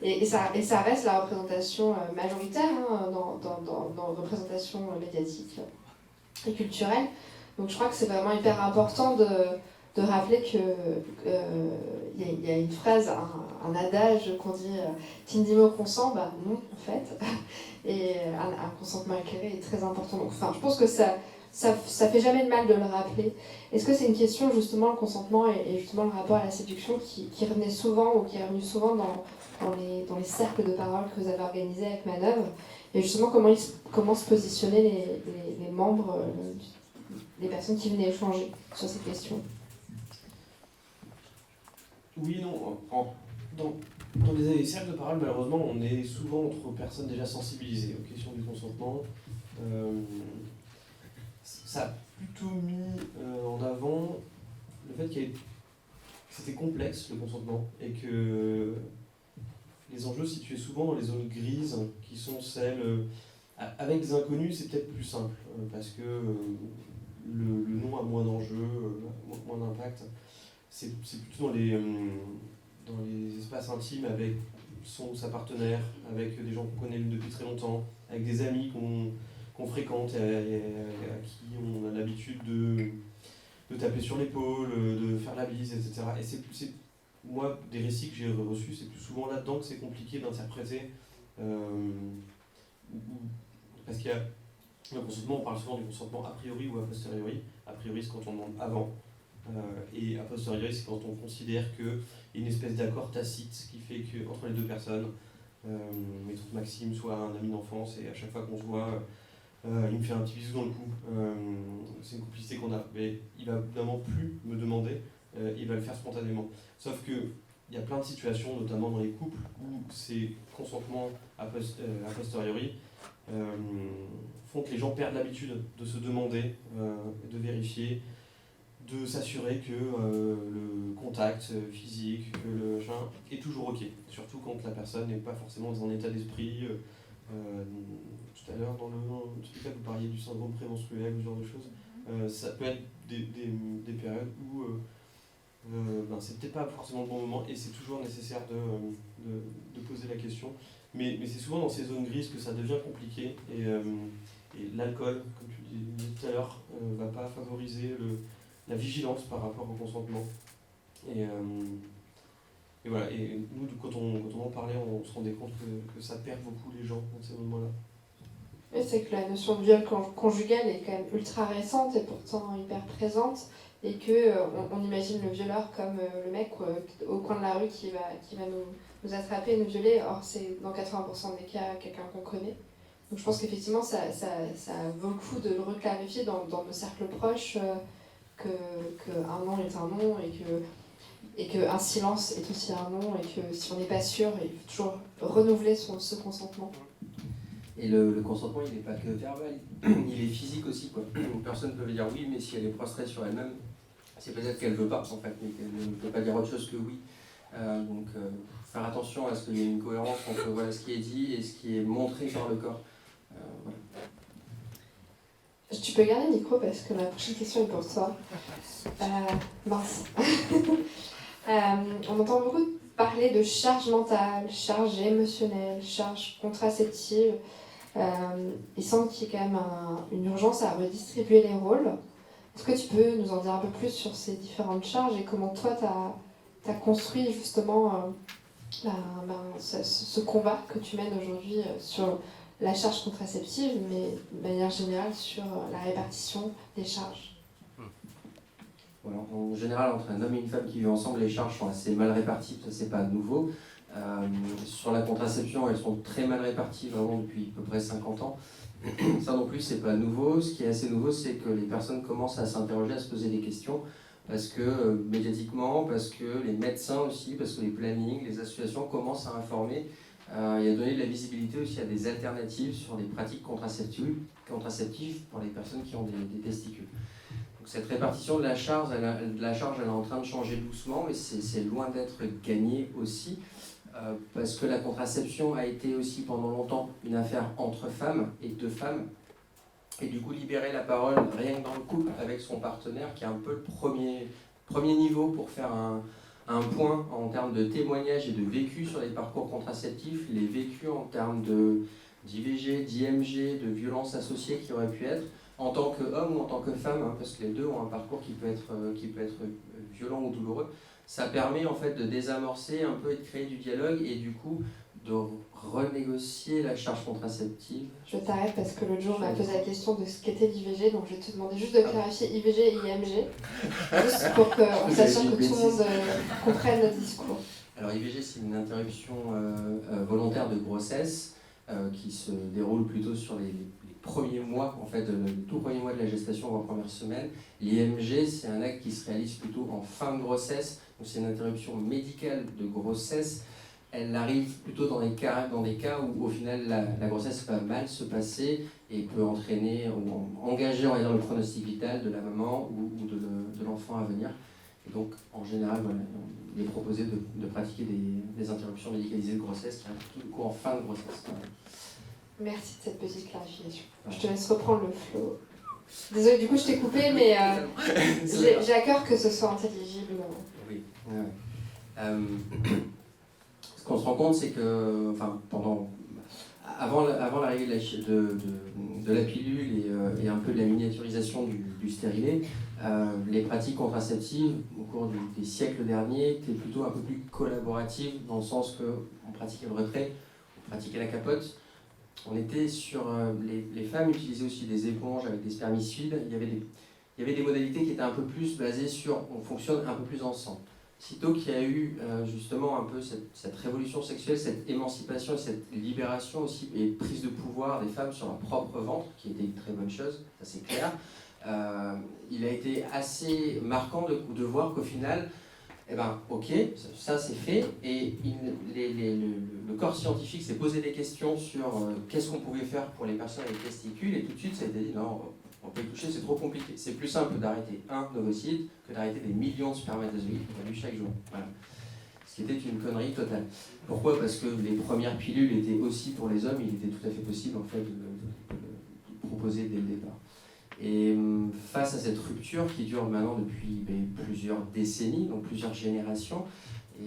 Et ça reste la représentation majoritaire dans la représentation médiatique et culturelle. Donc je crois que c'est vraiment hyper important de rappeler qu'il y a une phrase, un adage qu'on dit « Qui ne dit mot consent ?» Bah non, en fait. Et un consentement éclairé est très important. Donc, enfin, je pense que ça fait jamais de mal de le rappeler. Est-ce que c'est une question, justement, le consentement et justement le rapport à la séduction qui revenait souvent ou qui est revenu souvent dans les cercles de parole que vous avez organisés avec Manœuvre? Et justement, comment se positionner les membres les personnes qui venaient échanger sur ces questions? Oui, non. Dans les cercles de parole, malheureusement, on est souvent entre personnes déjà sensibilisées aux questions du consentement. Ça a plutôt mis en avant le fait que c'était complexe, le consentement, et que les enjeux se situaient souvent dans les zones grises, qui sont celles... avec des inconnus, c'est peut-être plus simple, parce que le nom a moins d'enjeux, moins d'impact. C'est plutôt dans les espaces intimes avec son ou sa partenaire, avec des gens qu'on connaît depuis très longtemps, avec des amis qu'on fréquente et à qui on a l'habitude de taper sur l'épaule, de faire la bise, etc. Et moi, des récits que j'ai reçus, c'est plus souvent là-dedans que c'est compliqué d'interpréter. Parce qu'il y a le consentement, on parle souvent du consentement a priori ou a posteriori. A priori, c'est quand on demande avant. Et a posteriori, c'est quand on considère qu'il y a une espèce d'accord tacite qui fait qu'entre les deux personnes, mettons que Maxime soit un ami d'enfance et à chaque fois qu'on se voit, il me fait un petit bisou dans le cou. C'est une complicité qu'on a. Mais il va évidemment plus me demander, il va le faire spontanément. Sauf que il y a plein de situations, notamment dans les couples, où ces consentements a posteriori font que les gens perdent l'habitude de se demander, de vérifier, de s'assurer que le contact physique, que le machin est toujours ok. Surtout quand la personne n'est pas forcément dans un état d'esprit. Tout à l'heure, dans le spectacle, vous parliez du syndrome prémenstruel, ce genre de choses. Ça peut être des périodes où c'est peut-être pas forcément le bon moment et c'est toujours nécessaire de poser la question. Mais c'est souvent dans ces zones grises que ça devient compliqué et l'alcool, comme tu disais tout à l'heure, va pas favoriser la vigilance par rapport au consentement. Et voilà, et nous, quand on en parlait, on se rendait compte que ça perd beaucoup les gens dans ces moments-là. Oui, c'est que la notion de viol conjugal est quand même ultra récente et pourtant hyper présente, et qu'on imagine le violeur comme le mec au coin de la rue qui va nous attraper et nous violer. Or, c'est dans 80% des cas quelqu'un qu'on connaît. Donc je pense qu'effectivement, ça vaut le coup de le reclarifier dans nos cercles proches, qu'un non est un non et qu'un silence est aussi un non, et que si on n'est pas sûr, il faut toujours renouveler ce consentement. Et le consentement, il n'est pas que verbal, il est physique aussi, quoi. Une personne peut dire oui, mais si elle est prostrée sur elle-même, c'est peut-être qu'elle ne veut pas, en fait, mais qu'elle ne peut pas dire autre chose que oui. Donc, faire attention à ce qu'il y ait une cohérence entre ce qui est dit et ce qui est montré par le corps. Voilà. Tu peux garder le micro parce que ma prochaine question est pour toi. Mince. On entend beaucoup parler de charge mentale, charge émotionnelle, charge contraceptive. Il semble qu'il y ait quand même une urgence à redistribuer les rôles. Est-ce que tu peux nous en dire un peu plus sur ces différentes charges et comment toi tu as construit justement ce combat que tu mènes aujourd'hui sur la charge contraceptive, mais de manière générale sur la répartition des charges? Voilà, en général, entre un homme et une femme qui vivent ensemble, les charges sont assez mal réparties, ça c'est pas nouveau. Sur la contraception, elles sont très mal réparties vraiment depuis à peu près 50 ans. Ça non plus, c'est pas nouveau. Ce qui est assez nouveau, c'est que les personnes commencent à s'interroger, à se poser des questions, parce que médiatiquement, parce que les médecins aussi, parce que les plannings, les associations commencent à informer et à donner de la visibilité aussi à des alternatives sur des pratiques contraceptives pour les personnes qui ont des testicules. Donc cette répartition de la charge, elle est en train de changer doucement, mais c'est loin d'être gagné aussi. Parce que la contraception a été aussi pendant longtemps une affaire entre femmes et de femmes. Et du coup, libérer la parole rien que dans le couple avec son partenaire, qui est un peu le premier niveau pour faire un point en termes de témoignages et de vécu sur les parcours contraceptifs, les vécus en termes d'IVG, d'IMG, de violences associées qui auraient pu être, en tant qu'homme ou en tant que femme, hein, parce que les deux ont un parcours qui peut être violent ou douloureux. Ça permet en fait de désamorcer un peu et de créer du dialogue et du coup de renégocier la charge contraceptive. Je t'arrête parce que l'autre jour on m'a posé la question de ce qu'était l'IVG, donc je vais te demander juste de clarifier IVG et IMG, juste pour qu'on s'assure que tout le monde comprenne notre discours. Alors IVG, c'est une interruption volontaire de grossesse qui se déroule plutôt sur les premiers mois, en fait, le tout premier mois de la gestation ou en première semaine. L'IMG, c'est un acte qui se réalise plutôt en fin de grossesse, donc c'est une interruption médicale de grossesse. Elle arrive plutôt dans des cas où au final la grossesse va mal se passer et peut entraîner ou engager, on va dire, le pronostic vital de la maman ou de l'enfant à venir. Et donc en général, voilà, il est proposé de pratiquer des interruptions médicalisées de grossesse qui arrivent tout en fin de grossesse. Merci de cette petite clarification. Je te laisse reprendre le flow. Désolée, du coup, je t'ai coupé, mais C'est j'ai à cœur que ce soit intelligible. Oui. Ouais. Ce qu'on se rend compte, c'est que, avant l'arrivée de la pilule et un peu de la miniaturisation du stérilet, les pratiques contraceptives au cours des siècles derniers étaient plutôt un peu plus collaboratives, dans le sens qu'on pratiquait le retrait, on pratiquait la capote. On était sur les femmes utilisaient aussi des éponges avec des spermicides. Il y avait des modalités qui étaient un peu plus basées sur on fonctionne un peu plus ensemble. Sitôt qu'il y a eu justement un peu cette révolution sexuelle, cette émancipation, cette libération aussi et prise de pouvoir des femmes sur leur propre ventre, qui était une très bonne chose, ça c'est clair, il a été assez marquant de voir qu'au final, eh ben, ok, ça c'est fait, et le corps scientifique s'est posé des questions sur qu'est-ce qu'on pouvait faire pour les personnes avec testicules, et tout de suite ça a été dit non, on peut y toucher, c'est trop compliqué. C'est plus simple d'arrêter un ovocyte que d'arrêter des millions de spermatozoïdes produits chaque jour. Voilà. Ce qui était une connerie totale. Pourquoi ? Parce que les premières pilules étaient aussi pour les hommes, il était tout à fait possible en fait de proposer dès le départ. Et face à cette rupture qui dure maintenant depuis plusieurs décennies, donc plusieurs générations,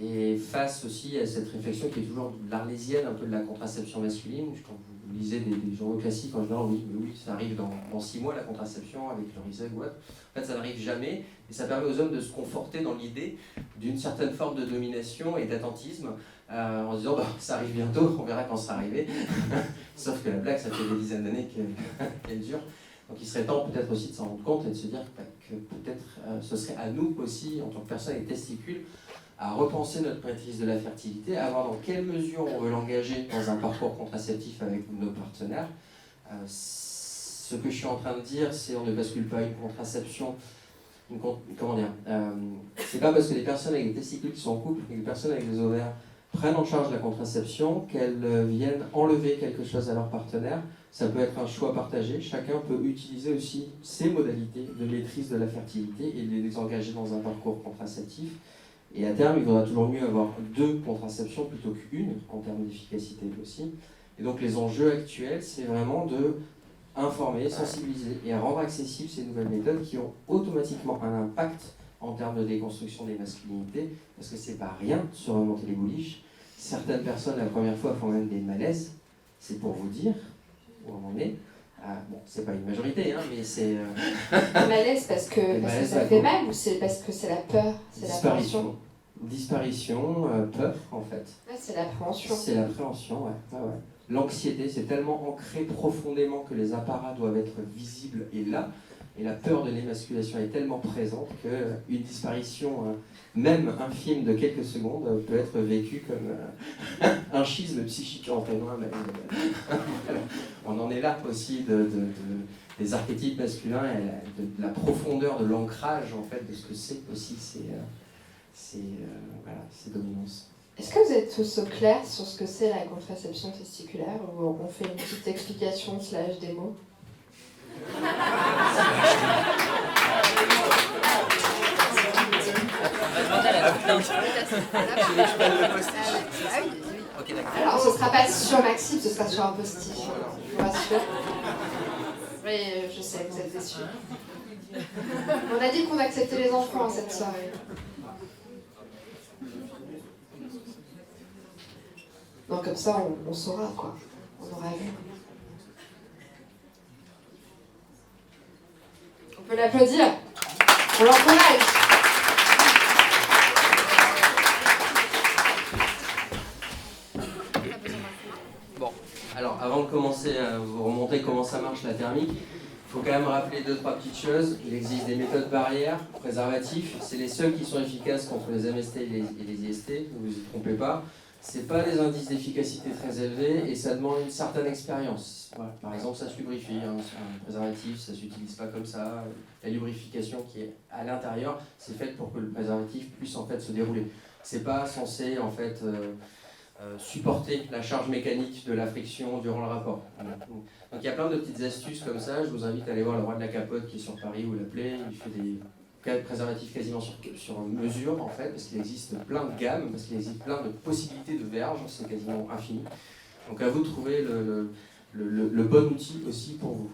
et face aussi à cette réflexion qui est toujours l'arlésienne un peu de la contraception masculine, quand vous lisez des journaux classiques en général, oui, ça arrive dans 6 mois la contraception avec le Riseg ou autre. En fait, ça n'arrive jamais, et ça permet aux hommes de se conforter dans l'idée d'une certaine forme de domination et d'attentisme, en se disant ça arrive bientôt, on verra quand ça sera arrivé. Sauf que la blague, ça fait des dizaines d'années qu'elle dure. Donc il serait temps peut-être aussi de s'en rendre compte et de se dire que peut-être ce serait à nous aussi, en tant que personnes avec testicules, à repenser notre maîtrise de la fertilité, à voir dans quelle mesure on veut l'engager dans un parcours contraceptif avec nos partenaires. Ce que je suis en train de dire, c'est on ne bascule pas une contraception, c'est pas parce que les personnes avec des testicules qui sont en couple et les personnes avec des ovaires prennent en charge la contraception qu'elles viennent enlever quelque chose à leur partenaire. Ça peut être un choix partagé, chacun peut utiliser aussi ses modalités de maîtrise de la fertilité et les engager dans un parcours contraceptif. Et à terme, il vaudra toujours mieux avoir 2 contraceptions plutôt qu'une, en termes d'efficacité aussi. Et donc les enjeux actuels, c'est vraiment de informer, sensibiliser et rendre accessibles ces nouvelles méthodes qui ont automatiquement un impact en termes de déconstruction des masculinités, parce que c'est pas rien de se remonter les bouliches. Certaines personnes, la première fois, font même des malaises, c'est pour vous dire où on en est. C'est pas une majorité, hein, mais c'est... Malaise parce que ça fait mal ou c'est parce que c'est la peur, c'est l'appréhension? Disparition, peur en fait. Ouais, c'est l'appréhension. C'est l'appréhension, ouais. L'anxiété, c'est tellement ancré profondément que les apparats doivent être visibles et là. Et la peur de l'émasculation est tellement présente qu'une disparition, même infime de quelques secondes, peut être vécue comme un schisme psychique entraînant un malaise. On en est là aussi des archétypes masculins et de la profondeur de l'ancrage en fait de ce que c'est aussi ces dominances. Est-ce que vous êtes tous au clair sur ce que c'est la contraception testiculaire ou on fait une petite explication / démo? Alors ce sera pas sur Maxime, ce sera sur un post-it, je vous rassure. Mais je sais que vous êtes déçus. On a dit qu'on acceptait les enfants à cette soirée. Non, comme ça on saura quoi, on aura vu. On peut l'applaudir, on l'encourage. Bon, alors avant de commencer à vous remontrer comment ça marche la thermique, il faut quand même rappeler 2-3 petites choses. Il existe des méthodes barrières, préservatifs, c'est les seuls qui sont efficaces contre les MST et les IST, ne vous y trompez pas. C'est pas des indices d'efficacité très élevés et ça demande une certaine expérience. Voilà. Par exemple, ça se lubrifie, un préservatif, ça s'utilise pas comme ça. La lubrification qui est à l'intérieur, c'est faite pour que le préservatif puisse en fait se dérouler. C'est pas censé en fait supporter la charge mécanique de la friction durant le rapport. Donc il y a plein de petites astuces comme ça. Je vous invite à aller voir le roi de la capote qui est sur Paris ou l'appeler. Il fait des préservatifs quasiment sur mesure en fait, parce qu'il existe plein de gammes, parce qu'il existe plein de possibilités de verges, c'est quasiment infini. Donc à vous de trouver le bon outil aussi pour vous.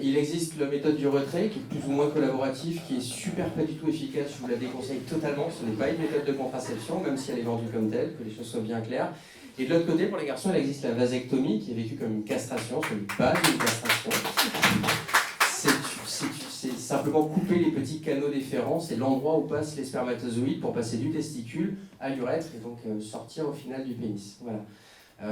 Il Il existe la méthode du retrait, qui est plus ou moins collaborative, qui est super pas du tout efficace, je vous la déconseille totalement, ce n'est pas une méthode de contraception, même si elle est vendue comme telle, que les choses soient bien claires. Et de l'autre côté, pour les garçons, il existe la vasectomie, qui est vécue comme une castration, ce n'est pas une castration. C'est simplement couper les petits canaux déférents, c'est l'endroit où passent les spermatozoïdes pour passer du testicule à l'urètre et donc sortir au final du pénis. Voilà.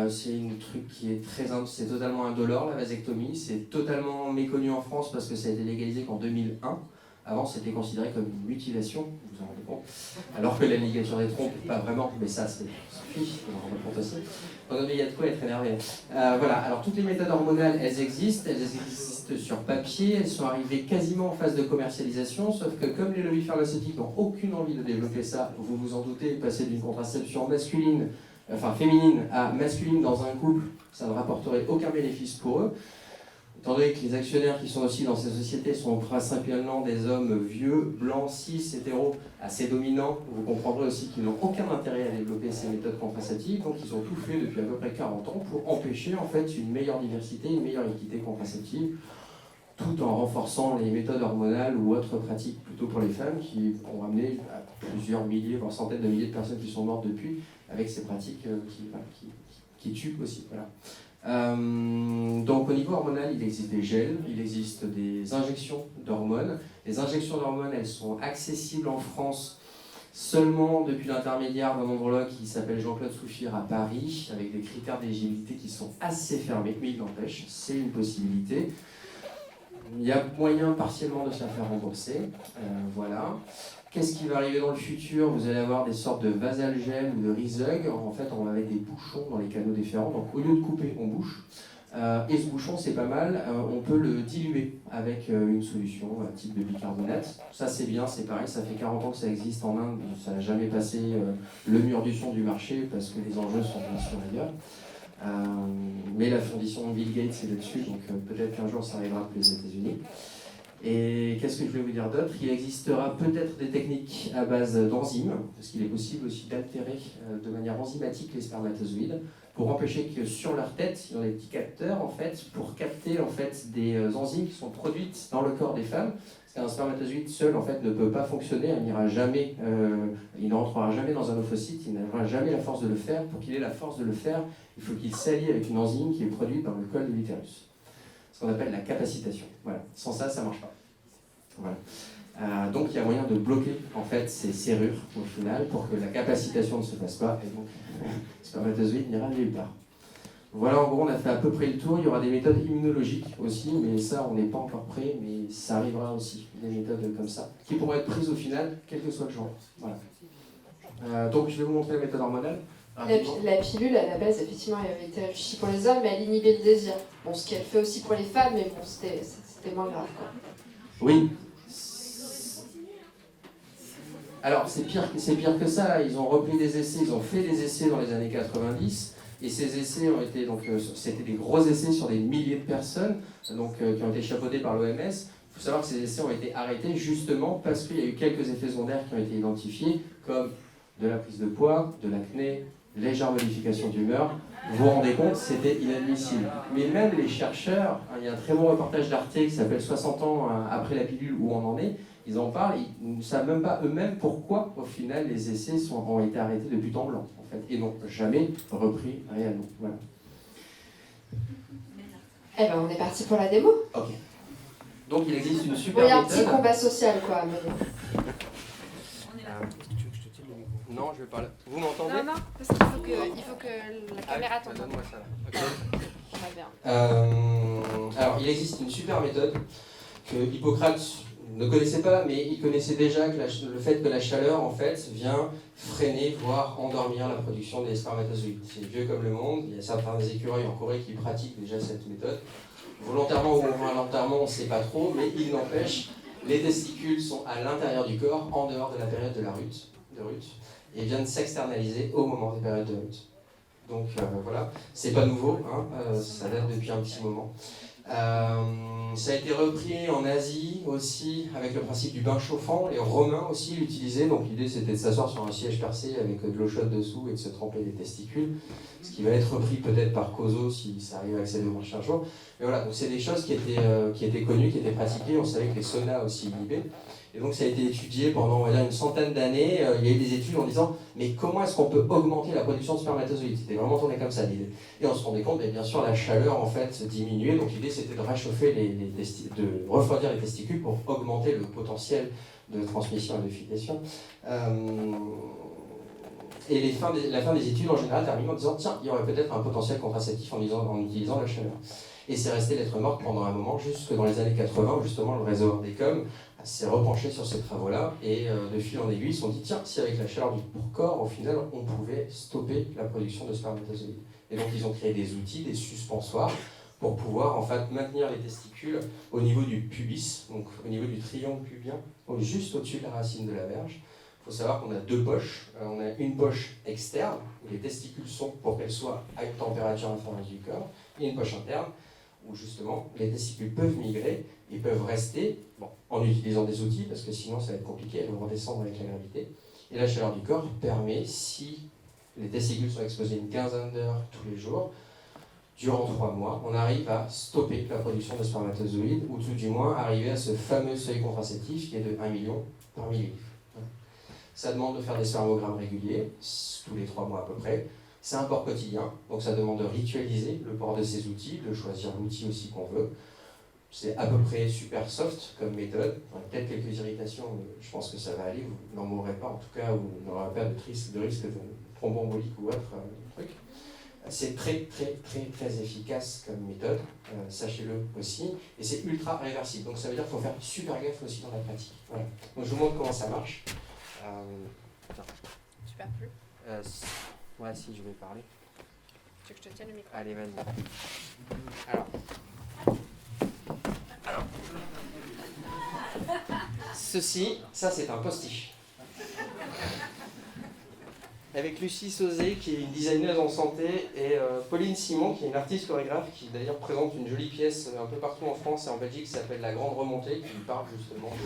C'est un truc qui est c'est totalement indolore, la vasectomie. C'est totalement méconnu en France parce que ça a été légalisé qu'en 2001. Avant, c'était considéré comme une mutilation, vous vous en rendez compte. Alors que la ligature des trompes, pas vraiment, mais ça, c'est suffit, on en rend compte aussi. Donc, il y a de quoi être énervé. Voilà, alors toutes les méthodes hormonales, elles existent sur papier, elles sont arrivées quasiment en phase de commercialisation, sauf que comme les lobbies pharmaceutiques n'ont aucune envie de développer ça, vous vous en doutez, passer d'une contraception féminine à masculine dans un couple, ça ne rapporterait aucun bénéfice pour eux. Étant donné que les actionnaires qui sont aussi dans ces sociétés sont principalement des hommes vieux, blancs, cis, hétéros, assez dominants, vous comprendrez aussi qu'ils n'ont aucun intérêt à développer ces méthodes contraceptives, donc ils ont tout fait depuis à peu près 40 ans pour empêcher en fait une meilleure diversité, une meilleure équité contraceptive, tout en renforçant les méthodes hormonales ou autres pratiques plutôt pour les femmes qui ont ramené à plusieurs milliers, voire centaines de milliers de personnes qui sont mortes depuis, avec ces pratiques qui tuent aussi. Voilà. Donc au niveau hormonal, il existe des gels, il existe des injections d'hormones. Les injections d'hormones, elles sont accessibles en France seulement depuis l'intermédiaire d'un andrologue qui s'appelle Jean-Claude Souffire à Paris, avec des critères d'éligibilité qui sont assez fermés, mais il n'empêche, c'est une possibilité. Il y a moyen partiellement de se la faire rembourser, voilà. Qu'est-ce qui va arriver dans le futur? Vous allez avoir des sortes de vasalgel ou de Rizug. En fait, on va mettre des bouchons dans les canaux déférents. Donc, au lieu de couper, on bouche. Et ce bouchon, c'est pas mal. On peut le diluer avec une solution, type de bicarbonate. Ça, c'est bien, c'est pareil. Ça fait 40 ans que ça existe en Inde. Ça n'a jamais passé le mur du son du marché parce que les enjeux sont bien sûr ailleurs. Mais la fondation Bill Gates est là-dessus. Donc, peut-être qu'un jour, ça arrivera pour les États-Unis. Et qu'est-ce que je vais vous dire d'autre? Il existera peut-être des techniques à base d'enzymes, parce qu'il est possible aussi d'altérer de manière enzymatique les spermatozoïdes, pour empêcher que sur leur tête, il y ait des petits capteurs en fait, pour capter en fait des enzymes qui sont produites dans le corps des femmes. Parce qu'un spermatozoïde seul en fait ne peut pas fonctionner, il n'ira jamais, il ne rentrera jamais dans un ovocyte, il n'aura jamais la force de le faire. Pour qu'il ait la force de le faire, il faut qu'il s'allie avec une enzyme qui est produite dans le col de l'utérus. Ce qu'on appelle la capacitation. Voilà. Sans ça, ça ne marche pas. Voilà. Donc il y a moyen de bloquer en fait ces serrures au final pour que la capacitation ne se fasse pas et donc le spermatozoïde n'ira nulle part. Voilà, en gros, on a fait à peu près le tour. Il y aura des méthodes immunologiques aussi, mais ça, on n'est pas encore prêt, mais ça arrivera aussi, des méthodes comme ça, qui pourraient être prises au final, quel que soit le genre. Voilà. Donc je vais vous montrer la méthode hormonale. La pilule, à la base, effectivement, elle avait été réfléchie pour les hommes, mais elle inhibait le désir. Bon, ce qu'elle fait aussi pour les femmes, mais bon, c'était moins grave, quoi. Oui. Alors, c'est pire que ça. Ils ont repris des essais, ils ont fait des essais dans les années 90, et ces essais ont été, donc, c'était des gros essais sur des milliers de personnes, donc, qui ont été chapeautés par l'OMS. Il faut savoir que ces essais ont été arrêtés justement parce qu'il y a eu quelques effets secondaires qui ont été identifiés, comme de la prise de poids, de l'acné, légère modification d'humeur. Vous vous rendez compte, c'était inadmissible. Mais même les chercheurs, il y a un très bon reportage d'Arte qui s'appelle 60 ans après la pilule, où on en est, ils en parlent, ils ne savent même pas eux-mêmes pourquoi, au final, les essais ont été arrêtés de but en blanc, en fait, et n'ont jamais repris réellement. Voilà. Eh ben, on est parti pour la démo. Ok. Donc, il existe une super Bon, il y a un méthode. petit combat social, quoi. Mais... Non, je vais pas. Vous m'entendez? Non, parce qu'il faut que la caméra tombe. Donne-moi ça. Okay. On va bien. Alors, il existe une super méthode que Hippocrate ne connaissait pas, mais il connaissait déjà que le fait que la chaleur, en fait, vient freiner, voire endormir la production des spermatozoïdes. C'est vieux comme le monde. Il y a certains écureuils en Corée qui pratiquent déjà cette méthode. Volontairement ou involontairement, on ne sait pas trop, mais il n'empêche, les testicules sont à l'intérieur du corps, en dehors de la période de Ruth, et viennent s'externaliser au moment des périodes de Ruth. Donc voilà, c'est pas nouveau, hein, ça date depuis un petit moment. Ça a été repris en Asie aussi avec le principe du bain chauffant. Les Romains aussi l'utilisaient. Donc l'idée c'était de s'asseoir sur un siège percé avec de l'eau chaude dessous et de se tremper les testicules. Ce qui va être repris peut-être par Kozo si ça arrive à accéder au marché un jour. Mais voilà, donc c'est des choses qui étaient connues, qui étaient pratiquées. On savait que les saunas aussi inhibaient. Et donc ça a été étudié pendant on va dire, une centaine d'années. Il y a eu des études en disant mais comment est-ce qu'on peut augmenter la production de spermatozoïdes? C'était vraiment tourné comme ça l'idée. Et on se rendait compte, bien sûr, la chaleur en fait diminuait. Donc l'idée c'était de réchauffer de refroidir les testicules pour augmenter le potentiel de transmission et de filiation. Et la fin des études en général termine en disant tiens, il y aurait peut-être un potentiel contraceptif en utilisant la chaleur. Et c'est resté lettre morte pendant un moment, jusque dans les années 80, où justement le réseau Ordecom s'est repenché sur ces travaux-là, et de fil en aiguille, ils se sont dit tiens, si avec la chaleur du corps, au final, on pouvait stopper la production de spermatozoïdes. Et donc ils ont créé des outils, des suspensoires, pour pouvoir en fait maintenir les testicules au niveau du pubis, donc au niveau du triangle pubien, juste au-dessus de la racine de la verge. Il faut savoir qu'on a deux poches. On a une poche externe, où les testicules sont pour qu'elles soient à une température inférieure du corps, et une poche interne, où justement les testicules peuvent migrer et peuvent rester en utilisant des outils, parce que sinon ça va être compliqué, elles vont redescendre avec la gravité. Et la chaleur du corps permet, si les testicules sont exposés une quinzaine d'heures tous les jours, durant 3 mois, on arrive à stopper la production de spermatozoïdes, ou tout du moins arriver à ce fameux seuil contraceptif qui est de 1 million par millilitre. Ça demande de faire des spermogrammes réguliers, tous les 3 mois à peu près. C'est un port quotidien, donc ça demande de ritualiser le port de ces outils, de choisir l'outil aussi qu'on veut. C'est à peu près super soft comme méthode. Peut-être quelques irritations, mais je pense que ça va aller. Vous n'en mourrez pas en tout cas, ou vous n'aurez pas de risque de thromboembolique ou autre truc. C'est très efficace comme méthode, sachez-le aussi, et c'est ultra réversible. Donc ça veut dire qu'il faut faire super gaffe aussi dans la pratique. Voilà. Donc je vous montre comment ça marche. Super plus. Ouais, si je vais parler. Tu veux que je te tienne le micro? Allez, vas-y. Alors. Ceci, ça c'est un postiche. Avec Lucie Sauzé, qui est une designeuse en santé, et Pauline Simon, qui est une artiste chorégraphe, qui d'ailleurs présente une jolie pièce un peu partout en France et en Belgique, qui s'appelle La Grande Remontée, qui parle justement de...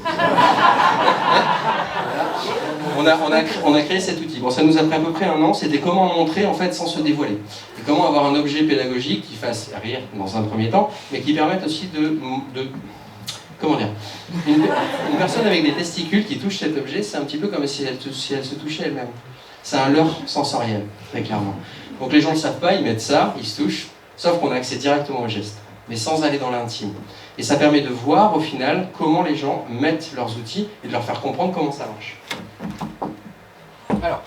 on a créé cet outil. Bon, ça nous a pris à peu près 1 an, c'était comment montrer en fait sans se dévoiler. Et comment avoir un objet pédagogique qui fasse rire dans un premier temps, mais qui permette aussi de comment dire, une personne avec des testicules qui touche cet objet, c'est un petit peu comme si elle se touchait elle-même. C'est un leurre sensoriel, très clairement. Donc les gens ne le savent pas, ils mettent ça, ils se touchent, sauf qu'on a accès directement au geste, mais sans aller dans l'intime. Et ça permet de voir au final comment les gens mettent leurs outils et de leur faire comprendre comment ça marche. Alors,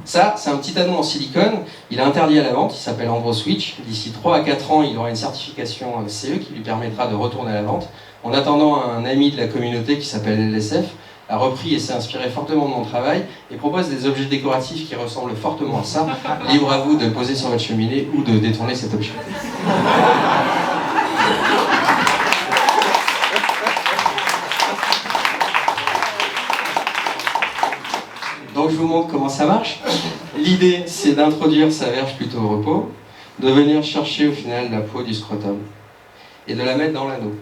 ça, c'est un petit anneau en silicone, il est interdit à la vente, il s'appelle AndroSwitch. D'ici 3 à 4 ans, il aura une certification CE qui lui permettra de retourner à la vente. En attendant, un ami de la communauté qui s'appelle LSF a repris et s'est inspiré fortement de mon travail et propose des objets décoratifs qui ressemblent fortement à ça. Libre à vous de poser sur votre cheminée ou de détourner cet objet. Donc je vous montre comment ça marche. L'idée, c'est d'introduire sa verge plutôt au repos, de venir chercher au final la peau du scrotum et de la mettre dans l'anneau.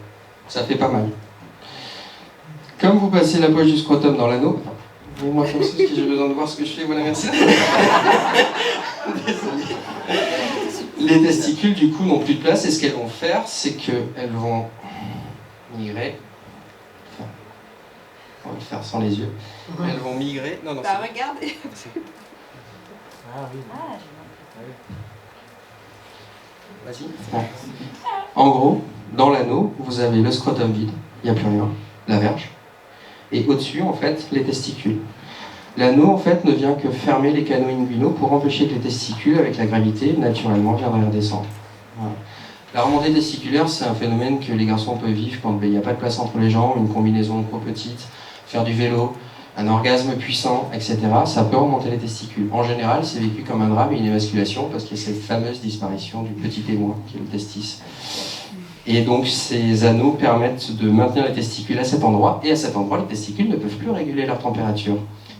Ça fait pas mal. Comme vous passez la poche du scrotum dans l'anneau, moi comme ça, parce que j'ai besoin de voir ce que je fais, voilà, merci. Désolé. Les testicules, du coup, n'ont plus de place, et ce qu'elles vont faire, c'est qu'elles vont migrer. Enfin, on va le faire sans les yeux. Elles vont migrer. Non, Bah, regardez. Vas-y. Bon. En gros, dans l'anneau, vous avez le scrotum vide, il n'y a plus rien, la verge. Et au-dessus, en fait, les testicules. L'anneau, en fait, ne vient que fermer les canaux inguinaux pour empêcher que les testicules, avec la gravité, naturellement, viendraient redescendre. Voilà. La remontée testiculaire, c'est un phénomène que les garçons peuvent vivre quand il n'y a pas de place entre les jambes, une combinaison trop petite, faire du vélo, un orgasme puissant, etc. Ça peut remonter les testicules. En général, c'est vécu comme un drame et une émasculation parce qu'il y a cette fameuse disparition du petit témoin, qui est le testis. Et donc ces anneaux permettent de maintenir les testicules à cet endroit, et à cet endroit, les testicules ne peuvent plus réguler leur température.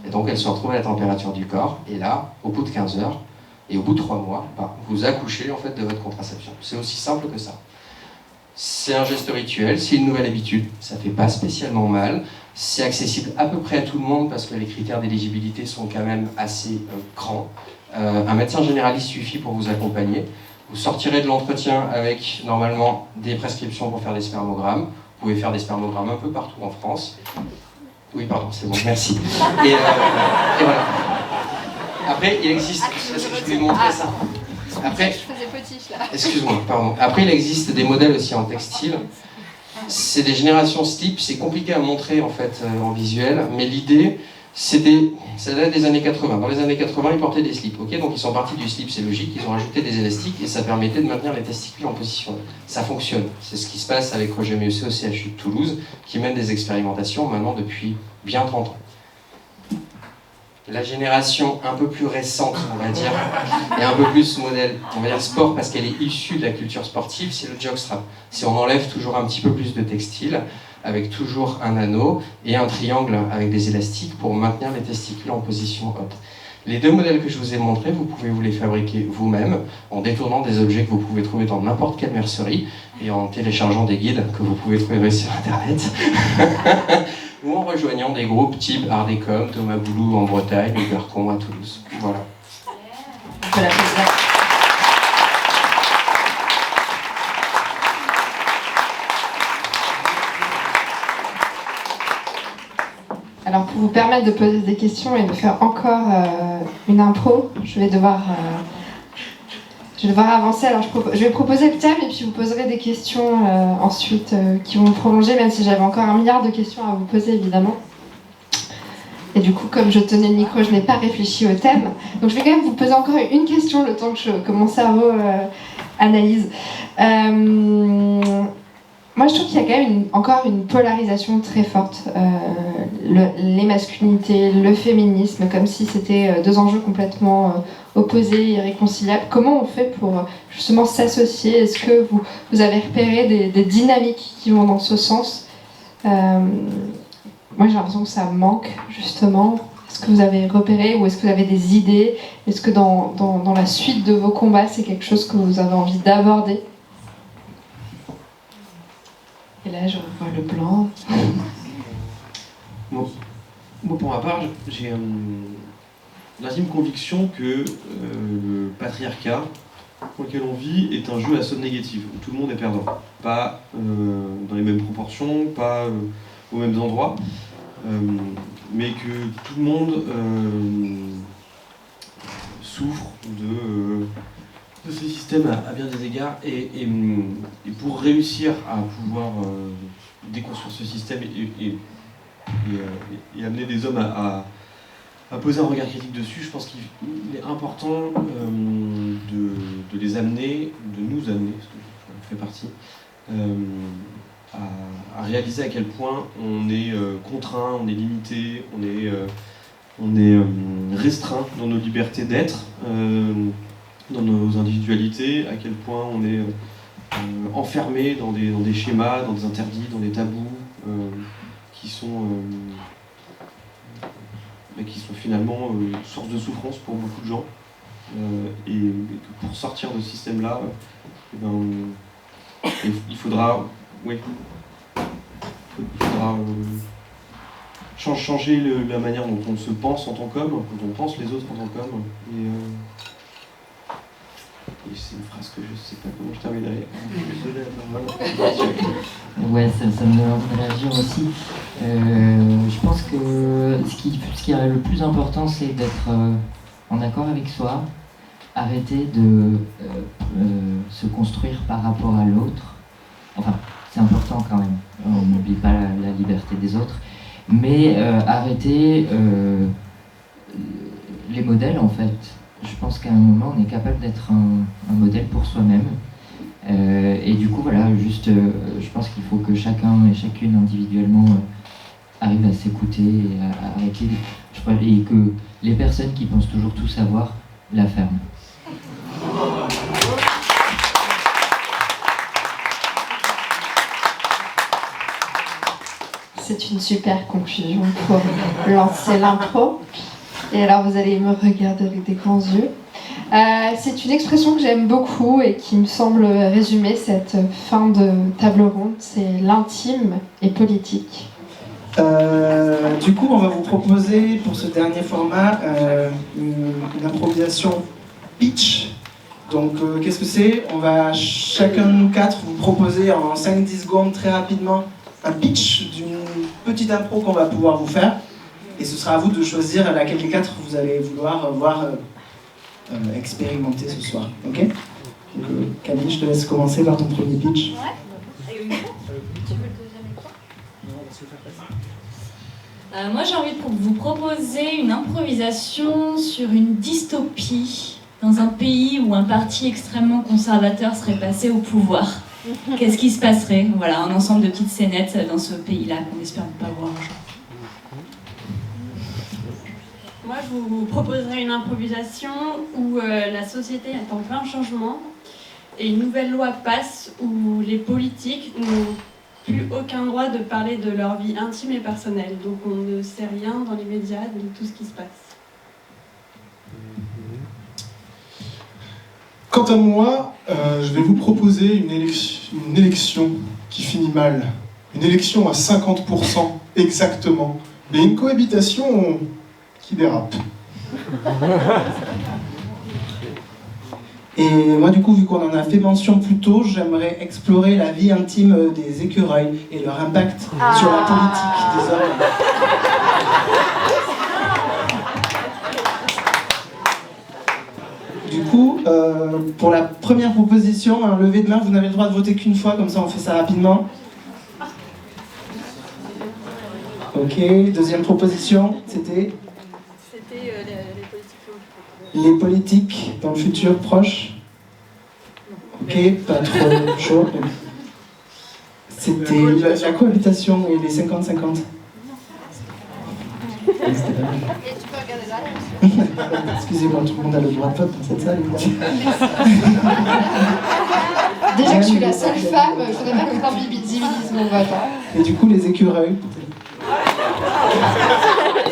Et donc elles se retrouvent à la température du corps, et là, au bout de 15 heures, et au bout de 3 mois, vous accouchez en fait de votre contraception. C'est aussi simple que ça. C'est un geste rituel, c'est une nouvelle habitude, ça fait pas spécialement mal, c'est accessible à peu près à tout le monde parce que les critères d'éligibilité sont quand même assez grands. Un médecin généraliste suffit pour vous accompagner. Vous sortirez de l'entretien avec normalement des prescriptions pour faire des spermogrammes. Vous pouvez faire des spermogrammes un peu partout en France. Oui, pardon, c'est bon, merci. Et voilà. Après, il existe, je voulais montrer ça. Après, je faisais petit là. Excuse-moi, pardon. Après, il existe des modèles aussi en textile. C'est des générations slip, c'est compliqué à montrer en fait en visuel, mais l'idée, ça date des années 80. Dans les années 80, ils portaient des slips, ok? Donc ils sont partis du slip, c'est logique, ils ont rajouté des élastiques et ça permettait de maintenir les testicules en position. Ça fonctionne. C'est ce qui se passe avec Roger Meussé au CHU de Toulouse, qui mène des expérimentations maintenant depuis bien 30 ans. La génération un peu plus récente, on va dire, et un peu plus modèle, on va dire sport, parce qu'elle est issue de la culture sportive, c'est le jockstrap. Si on enlève toujours un petit peu plus de textile, avec toujours un anneau et un triangle avec des élastiques pour maintenir les testicules en position haute. Les deux modèles que je vous ai montrés, vous pouvez vous les fabriquer vous-même en détournant des objets que vous pouvez trouver dans n'importe quelle mercerie et en téléchargeant des guides que vous pouvez trouver sur Internet. Ou en rejoignant des groupes type Ardecom, Thomas Boulou en Bretagne, ou Bercon à Toulouse. Voilà. Voilà, alors pour vous permettre de poser des questions et de faire encore une impro, je vais devoir avancer. Alors je vais proposer le thème et puis vous poserez des questions ensuite qui vont prolonger, même si j'avais encore 1 milliard de questions à vous poser évidemment. Et du coup, comme je tenais le micro, je n'ai pas réfléchi au thème. Donc je vais quand même vous poser encore une question le temps que mon cerveau analyse. Moi, je trouve qu'il y a quand même encore une polarisation très forte. Les masculinités, le féminisme, comme si c'était 2 enjeux complètement opposés, irréconciliables. Comment on fait pour justement s'associer? Est-ce que vous avez repéré des dynamiques qui vont dans ce sens? Moi, j'ai l'impression que ça manque, justement. Est-ce que vous avez repéré ou est-ce que vous avez des idées? Est-ce que dans la suite de vos combats, c'est quelque chose que vous avez envie d'aborder? Et là, je vois le blanc. Moi, pour ma part, j'ai l'intime conviction que le patriarcat dans lequel on vit est un jeu à somme négative, où tout le monde est perdant. Pas dans les mêmes proportions, pas aux mêmes endroits, mais que tout le monde souffre de ce système à bien des égards, et pour réussir à pouvoir déconstruire ce système et amener des hommes à poser un regard critique dessus, je pense qu'il est important de les amener, de nous amener, parce que je fais partie, à réaliser à quel point on est contraint, on est limité, on est restreint dans nos libertés d'être, dans nos individualités, à quel point on est enfermé dans des schémas, dans des interdits, dans des tabous qui sont finalement source de souffrance pour beaucoup de gens. Et que pour sortir de ce système-là, il faudra changer la manière dont on se pense en tant qu'homme, dont on pense les autres en tant qu'homme. Et c'est une phrase que je ne sais pas comment je terminerai. Ouais, ça me donne envie de réagir aussi. Je pense que ce qui est le plus important, c'est d'être en accord avec soi, arrêter de se construire par rapport à l'autre. Enfin, c'est important quand même, on n'oublie pas la liberté des autres, mais arrêter les modèles en fait. Je pense qu'à un moment, on est capable d'être un modèle pour soi-même. Et du coup, voilà, juste, je pense qu'il faut que chacun et chacune individuellement arrive à s'écouter et à arrêter. Et que les personnes qui pensent toujours tout savoir la ferment. C'est une super conclusion pour lancer l'impro. Et alors vous allez me regarder avec des grands yeux. C'est une expression que j'aime beaucoup et qui me semble résumer cette fin de table ronde. C'est l'intime et politique. Du coup, on va vous proposer pour ce dernier format une improvisation pitch. Donc, qu'est-ce que c'est? On va chacun de nous quatre vous proposer en 5-10 secondes très rapidement un pitch d'une petite impro qu'on va pouvoir vous faire. Et ce sera à vous de choisir laquelle des quatre vous allez vouloir voir expérimenter ce soir. Ok? Donc, Camille, je te laisse commencer par ton premier pitch. Ouais. Et une tu veux le deuxième micro? Moi, j'ai envie de vous proposer une improvisation sur une dystopie dans un pays où un parti extrêmement conservateur serait passé au pouvoir. Qu'est-ce qui se passerait? Voilà, un ensemble de petites scénettes dans ce pays-là qu'on espère ne pas voir un jour. Moi, je vous proposerai une improvisation où la société est en plein changement et une nouvelle loi passe où les politiques n'ont plus aucun droit de parler de leur vie intime et personnelle. Donc on ne sait rien dans les médias de tout ce qui se passe. Quant à moi, je vais vous proposer une élection qui finit mal. Une élection à 50% exactement. Mais une cohabitation qui dérape. Et moi, du coup, vu qu'on en a fait mention plus tôt, j'aimerais explorer la vie intime des écureuils et leur impact sur la politique des hommes. Du coup, pour la première proposition, un lever de main, vous n'avez le droit de voter qu'une fois, comme ça on fait ça rapidement. Ok, deuxième proposition, c'était les politiques dans le futur proche. Ok, pas trop chaud. C'était la cohabitation et les 50-50. Excusez-moi, tout le monde a le droit de vote dans cette salle, évidemment. Déjà que je suis la seule femme, je voudrais pas que Barbie divise mon vote. Et du coup, les écureuils.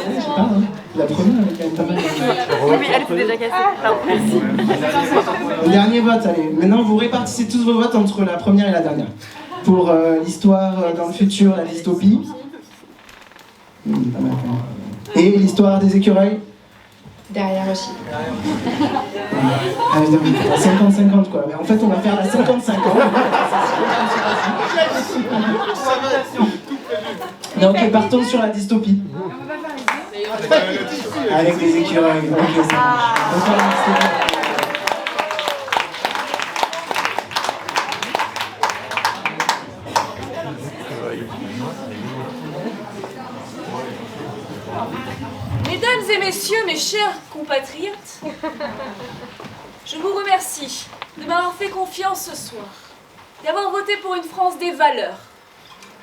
Je sais pas, hein. La première, elle est quand même pas mal. Oui, elle s'est déjà cassée. Le dernier vote, allez. Maintenant, vous répartissez tous vos votes entre la première et la dernière. Pour l'histoire dans le futur, la dystopie. Pas mal, quand même. Et l'histoire des écureuils. Derrière aussi. Ah, évidemment, la 50-50 quoi. Mais en fait, on va faire la 55. Donc, partons sur la dystopie. Avec des écureuils. Ok, ça marche. On va faire la dystopie. Mesdames et messieurs, mes chers compatriotes, je vous remercie de m'avoir fait confiance ce soir, d'avoir voté pour une France des valeurs,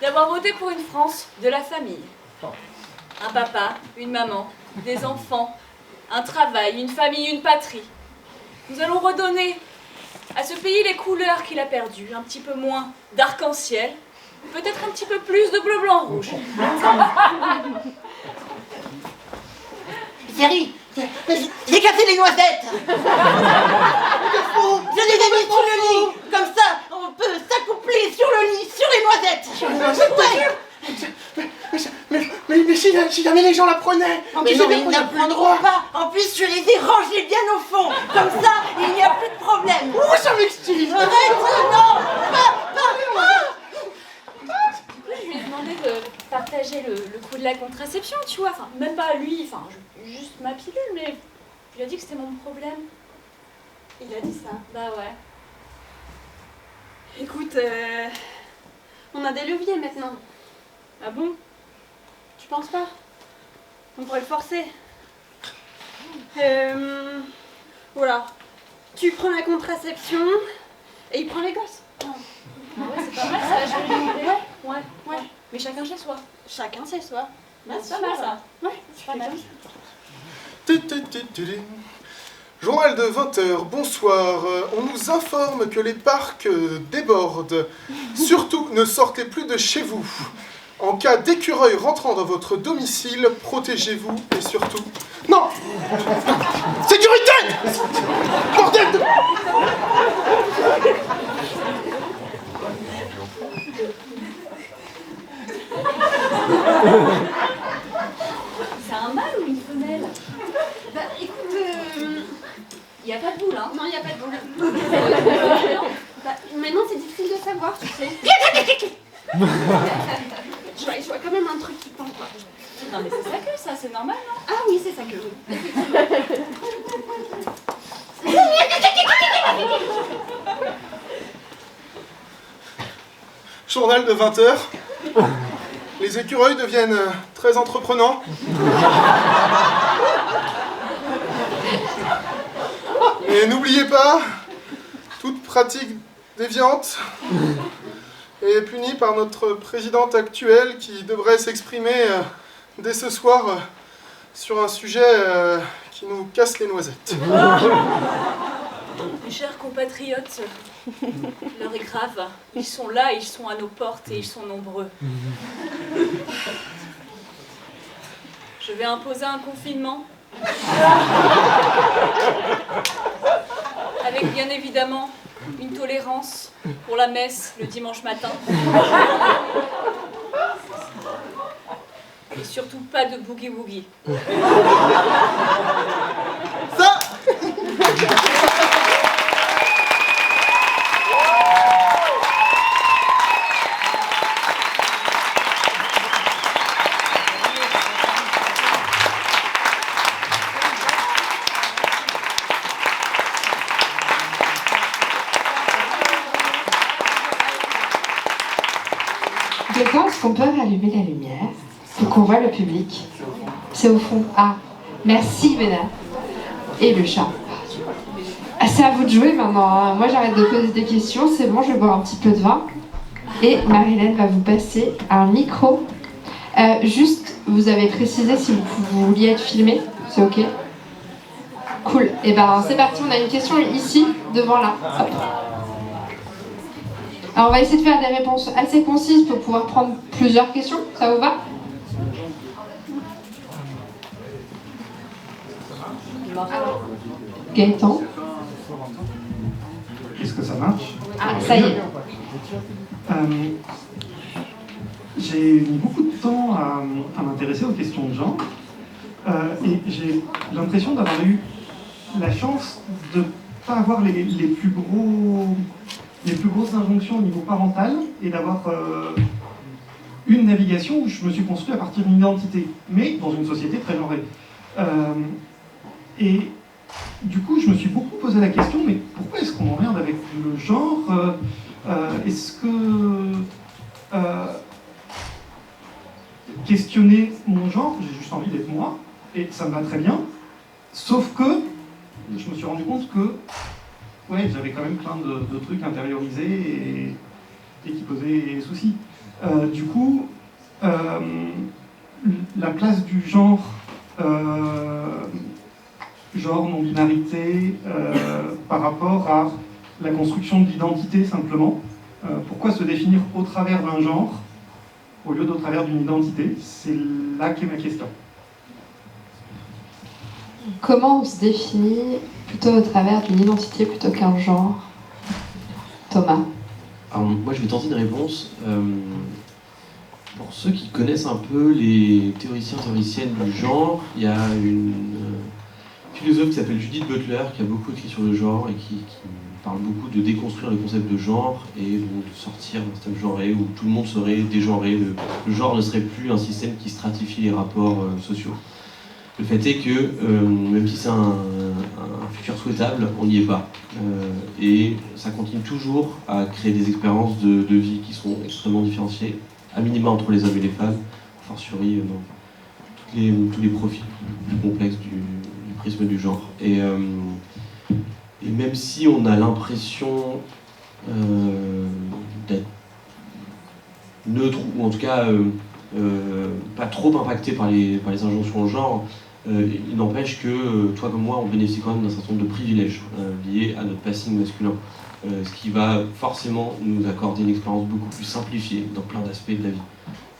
d'avoir voté pour une France de la famille. Un papa, une maman, des enfants, un travail, une famille, une patrie. Nous allons redonner à ce pays les couleurs qu'il a perdues, un petit peu moins d'arc-en-ciel, peut-être un petit peu plus de bleu, blanc, rouge. Thierry, j'ai cassé les noisettes. Je les ai mis sur le lit. Comme ça, on peut s'accoupler sur le lit, sur les noisettes. Mais si jamais les gens la prenaient. Mais non, mais ils ne la prendront pas. En plus, je les ai rangés bien au fond. Comme ça, il n'y a plus de problème. Oh, ça m'excite. Arrête, non. Je lui ai demandé de partager le coût de la contraception, tu vois. Enfin, même pas lui, enfin, juste ma pilule, mais je lui ai dit que c'était mon problème. Il a dit ça. Bah ouais. Écoute, on a des leviers maintenant. Ah bon? Tu penses pas? On pourrait le forcer. Voilà. Tu prends la contraception et il prend les gosses. Ah ouais, c'est pas mal ça, je vais lui demander. Ouais. Mais chacun chez soi. Chacun chez soi. Ah, c'est pas mal ça. Ouais, C'est pas mal. Journal de 20h, bonsoir. On nous informe que les parcs débordent. Surtout, ne sortez plus de chez vous. En cas d'écureuil rentrant dans votre domicile, protégez-vous et surtout... Non! Sécurité! Bordel de... C'est un mâle ou une femelle? Bah écoute, Il n'y a pas de boule, hein? non, il n'y a pas de boule. Bah, maintenant, c'est difficile de savoir, tu sais. Je vois quand même un truc qui pend, quoi. Non mais c'est sa queue, ça, c'est normal, non? Ah oui, c'est ça que Journal de 20h. Les écureuils deviennent très entreprenants. Et n'oubliez pas, toute pratique déviante est punie par notre présidente actuelle qui devrait s'exprimer dès ce soir sur un sujet qui nous casse les noisettes. Mes chers compatriotes, l'heure est grave. Ils sont là, ils sont à nos portes et ils sont nombreux. Je vais imposer un confinement. Avec bien évidemment une tolérance pour la messe le dimanche matin. Et surtout pas de boogie-woogie. Ça De quand est-ce qu'on peut rallumer la lumière pour qu'on voit le public? C'est au fond. Ah, merci Bénard. Et le chat. Ah, c'est à vous de jouer maintenant, hein. Moi j'arrête de poser des questions, c'est bon, je vais boire un petit peu de vin. Et Marilène va vous passer un micro. Juste, vous avez précisé si vous vouliez être filmé, c'est ok? Cool. Et ben c'est parti, on a une question ici, devant là. Hop. Alors on va essayer de faire des réponses assez concises pour pouvoir prendre plusieurs questions, ça vous va? Gaëtan. Est-ce que ça marche? Ah, ça y est. J'ai mis beaucoup de temps à m'intéresser aux questions de genre et j'ai l'impression d'avoir eu la chance de ne pas avoir les plus grosses injonctions au niveau parental et d'avoir une navigation où je me suis construit à partir d'une identité, mais dans une société très genrée. Et du coup, je me suis beaucoup posé la question, mais pourquoi est-ce qu'on m'emmerde avec le genre? Est-ce que questionner mon genre, j'ai juste envie d'être moi, et ça me va très bien, sauf que je me suis rendu compte que ouais, j'avais quand même plein de trucs intériorisés et qui posaient soucis. Du coup, la place du genre, genre non-binarité, par rapport à la construction de l'identité simplement. Pourquoi se définir au travers d'un genre au lieu d'au travers d'une identité? C'est là qu'est ma question. Comment on se définit plutôt au travers d'une identité plutôt qu'un genre? Thomas. Alors, moi, je vais tenter une réponse. Pour ceux qui connaissent un peu les théoriciens et théoriciennes du genre, il y a une philosophe qui s'appelle Judith Butler qui a beaucoup écrit sur le genre et qui parle beaucoup de déconstruire le concept de genre et de sortir d'un système genré où tout le monde serait dégenré. Le genre ne serait plus un système qui stratifie les rapports sociaux. Le fait est que, même si c'est un futur souhaitable, on n'y est pas. Et ça continue toujours à créer des expériences de vie qui sont extrêmement différenciées, à minima entre les hommes et les femmes, a fortiori dans tous les profils plus complexes du prisme du genre. Et même si on a l'impression d'être neutre, ou en tout cas pas trop impacté par les injonctions au genre, il n'empêche que toi comme moi, on bénéficie quand même d'un certain nombre de privilèges liés à notre passing masculin, ce qui va forcément nous accorder une expérience beaucoup plus simplifiée dans plein d'aspects de la vie.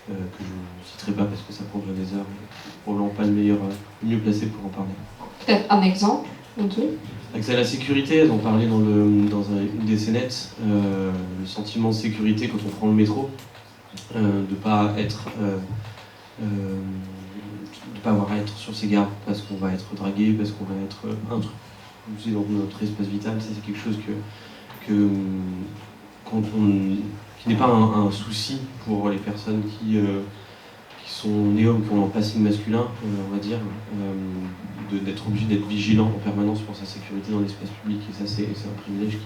que je ne citerai pas parce que ça prendrait des heures, mais probablement pas le mieux placé pour en parler. Peut-être un exemple ou deux. Accès à la sécurité, elles ont parlé dans une des scénettes, le sentiment de sécurité quand on prend le métro, de ne pas avoir à être sur ses gardes parce qu'on va être dragué, parce qu'on va être intrusé dans notre espace vital. Ça, c'est quelque chose qui n'est pas un souci pour les personnes qui sont nés hommes, qui ont un passing masculin, on va dire, d'être obligé d'être vigilant en permanence pour sa sécurité dans l'espace public. Et ça, c'est un privilège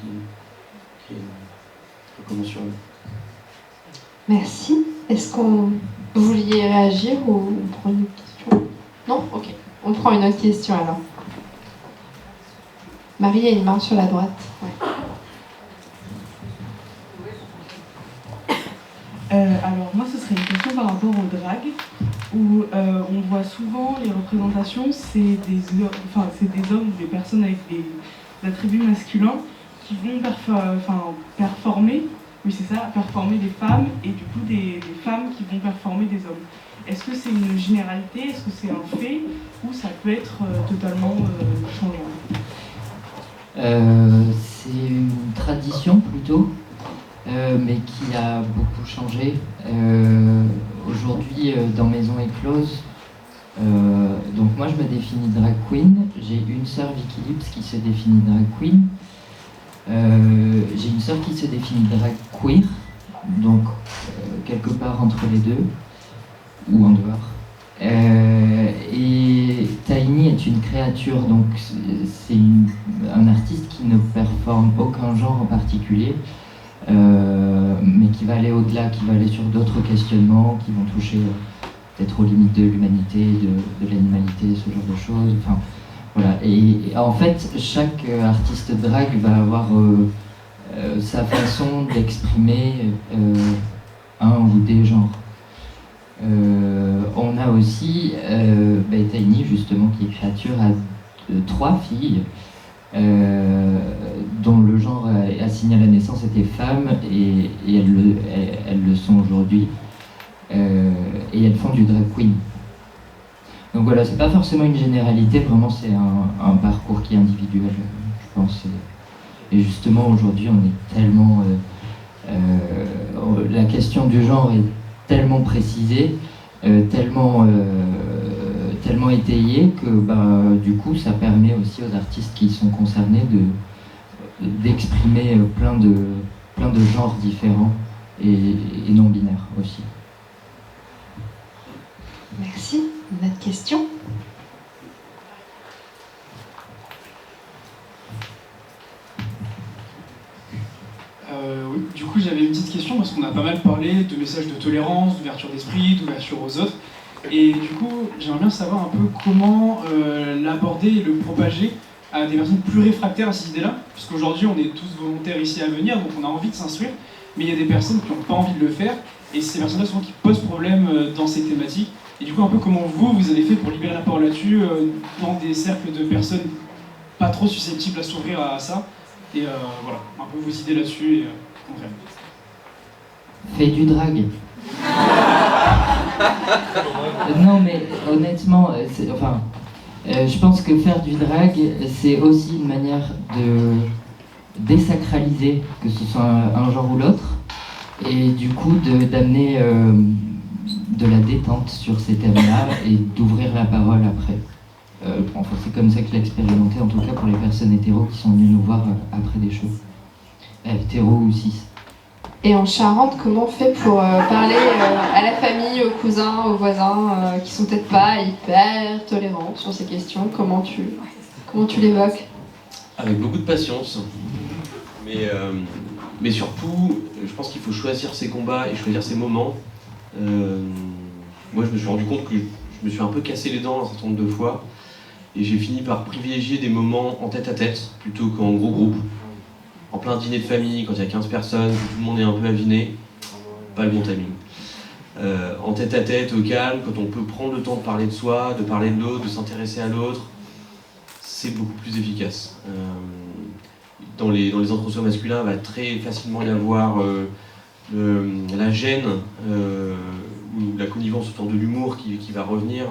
qui est incommensurable. Merci. Est-ce qu'on vous vouliez réagir ou on prend une autre question? Non? Ok. On prend une autre question alors. Marie a une main sur la droite. Ouais. Alors moi ce serait une question par rapport au drag où on voit souvent les représentations, c'est des hommes ou des personnes avec des attributs masculins qui vont performer, oui c'est ça, performer des femmes et du coup des femmes qui vont performer des hommes. Est-ce que c'est une généralité, est-ce que c'est un fait ou ça peut être totalement changeant? C'est une tradition plutôt. Mais qui a beaucoup changé. Aujourd'hui, dans Maison Éclose, donc moi je me définis drag queen. J'ai une sœur Vicky Lips qui se définit drag queen. J'ai une sœur qui se définit drag queer, donc quelque part entre les deux, ou en dehors. Et Tiny est une créature, donc c'est un artiste qui ne performe aucun genre en particulier. Mais qui va aller au-delà, qui va aller sur d'autres questionnements, qui vont toucher peut-être aux limites de l'humanité, de l'animalité, ce genre de choses. Enfin, voilà. Et en fait, chaque artiste drag va avoir sa façon d'exprimer un ou des genres. On a aussi Tiny, justement, qui est créature, a 3 filles. Dont le genre assigné à la naissance était femme et elles le sont aujourd'hui et elles font du drag queen. Donc voilà, c'est pas forcément une généralité, vraiment c'est un parcours qui est individuel, je pense. Et justement aujourd'hui on est tellement la question du genre est tellement précisée, tellement étayée que du coup ça permet aussi aux artistes qui sont concernés d'exprimer plein de genres différents et non binaires aussi. Merci. Une autre question? Oui, du coup j'avais une petite question parce qu'on a pas mal parlé de messages de tolérance, d'ouverture d'esprit, d'ouverture aux autres. Et du coup, j'aimerais bien savoir un peu comment l'aborder et le propager à des personnes plus réfractaires à ces idées-là. Parce qu'aujourd'hui, on est tous volontaires ici à venir, donc on a envie de s'instruire, mais il y a des personnes qui n'ont pas envie de le faire, et c'est ces personnes-là souvent qui posent problème dans ces thématiques. Et du coup, un peu comment vous avez fait pour libérer la parole là-dessus, dans des cercles de personnes pas trop susceptibles à s'ouvrir à ça. Et voilà, un peu vos idées là-dessus, et concrètement. Fais du drag. Non mais honnêtement, je pense que faire du drag, c'est aussi une manière de désacraliser, que ce soit un genre ou l'autre, et du coup d'amener de la détente sur ces thèmes-là et d'ouvrir la parole après. C'est comme ça que je l'ai expérimenté, en tout cas pour les personnes hétéros qui sont venues nous voir après des shows. Hétéros ou cis. Et en Charente, comment on fait pour parler à la famille, aux cousins, aux voisins qui sont peut-être pas hyper tolérants sur ces questions? Comment tu l'évoques? Avec beaucoup de patience. Mais surtout, je pense qu'il faut choisir ses combats et choisir ses moments. Moi, je me suis rendu compte que je me suis un peu cassé les dents un certain nombre de fois. Et j'ai fini par privilégier des moments en tête-à-tête plutôt qu'en gros groupe. En plein dîner de famille, quand il y a 15 personnes, que tout le monde est un peu aviné, pas le bon timing. En tête-à-tête, au calme, quand on peut prendre le temps de parler de soi, de parler de l'autre, de s'intéresser à l'autre, c'est beaucoup plus efficace. Dans les entre-soi masculins, il va très facilement y avoir la gêne ou ou la connivence autour de l'humour qui va revenir,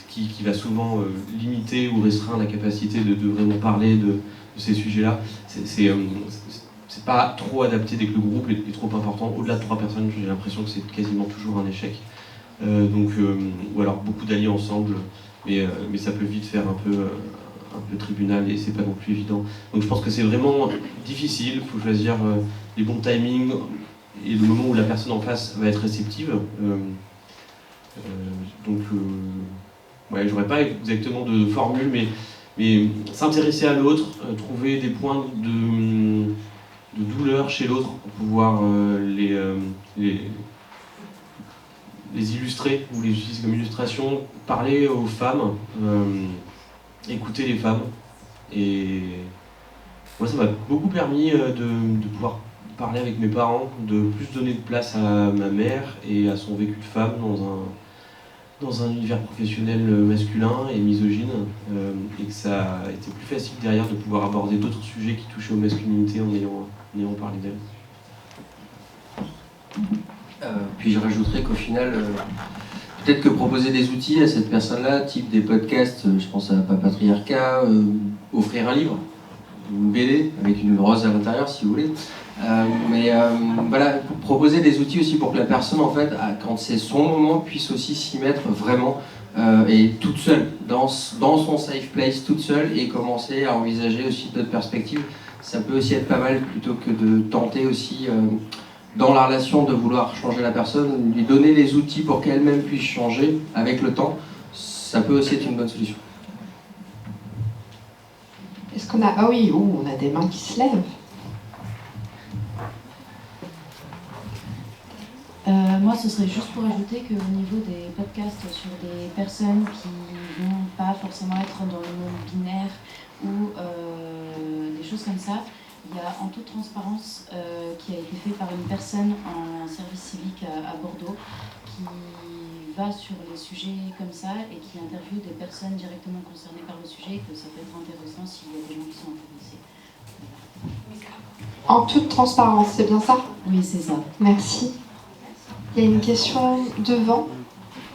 qui va souvent limiter ou restreindre la capacité de vraiment parler de ces sujets-là. C'est pas trop adapté dès que le groupe est trop important. Au-delà de 3 personnes, j'ai l'impression que c'est quasiment toujours un échec. Ou alors beaucoup d'alliés ensemble, mais ça peut vite faire un peu tribunal et c'est pas non plus évident. Donc je pense que c'est vraiment difficile, il faut choisir les bons timings et le moment où la personne en face va être réceptive. J'aurais pas exactement de formule, mais s'intéresser à l'autre, trouver des points de douleur chez l'autre pour pouvoir les illustrer ou les utiliser comme illustration, parler aux femmes, écouter les femmes. Et moi, ça m'a beaucoup permis de pouvoir parler avec mes parents, de plus donner de place à ma mère et à son vécu de femme dans un univers professionnel masculin et misogyne, et que ça a été plus facile derrière de pouvoir aborder d'autres sujets qui touchaient aux masculinités en ayant parlé d'elles. Puis je rajouterais qu'au final, peut-être que proposer des outils à cette personne-là, type des podcasts, je pense à Papatriarcat, offrir un livre, une BD avec une rose à l'intérieur si vous voulez. Voilà, proposer des outils aussi pour que la personne, en fait, quand c'est son moment, puisse aussi s'y mettre vraiment et toute seule, dans son safe place, toute seule, et commencer à envisager aussi d'autres perspectives. Ça peut aussi être pas mal plutôt que de tenter aussi dans la relation de vouloir changer la personne, lui donner les outils pour qu'elle-même puisse changer avec le temps. Ça peut aussi être une bonne solution. Est-ce qu'on a... Ah oui, on a des mains qui se lèvent. Moi, ce serait juste pour ajouter qu'au niveau des podcasts sur des personnes qui vont pas forcément être dans le monde binaire ou des choses comme ça, il y a En toute transparence qui a été fait par une personne en service civique à Bordeaux qui va sur les sujets comme ça et qui interviewe des personnes directement concernées par le sujet, et que ça peut être intéressant s'il y a des gens qui sont intéressés. En toute transparence, c'est bien ça? Oui, c'est ça. Merci. Il y a une question devant,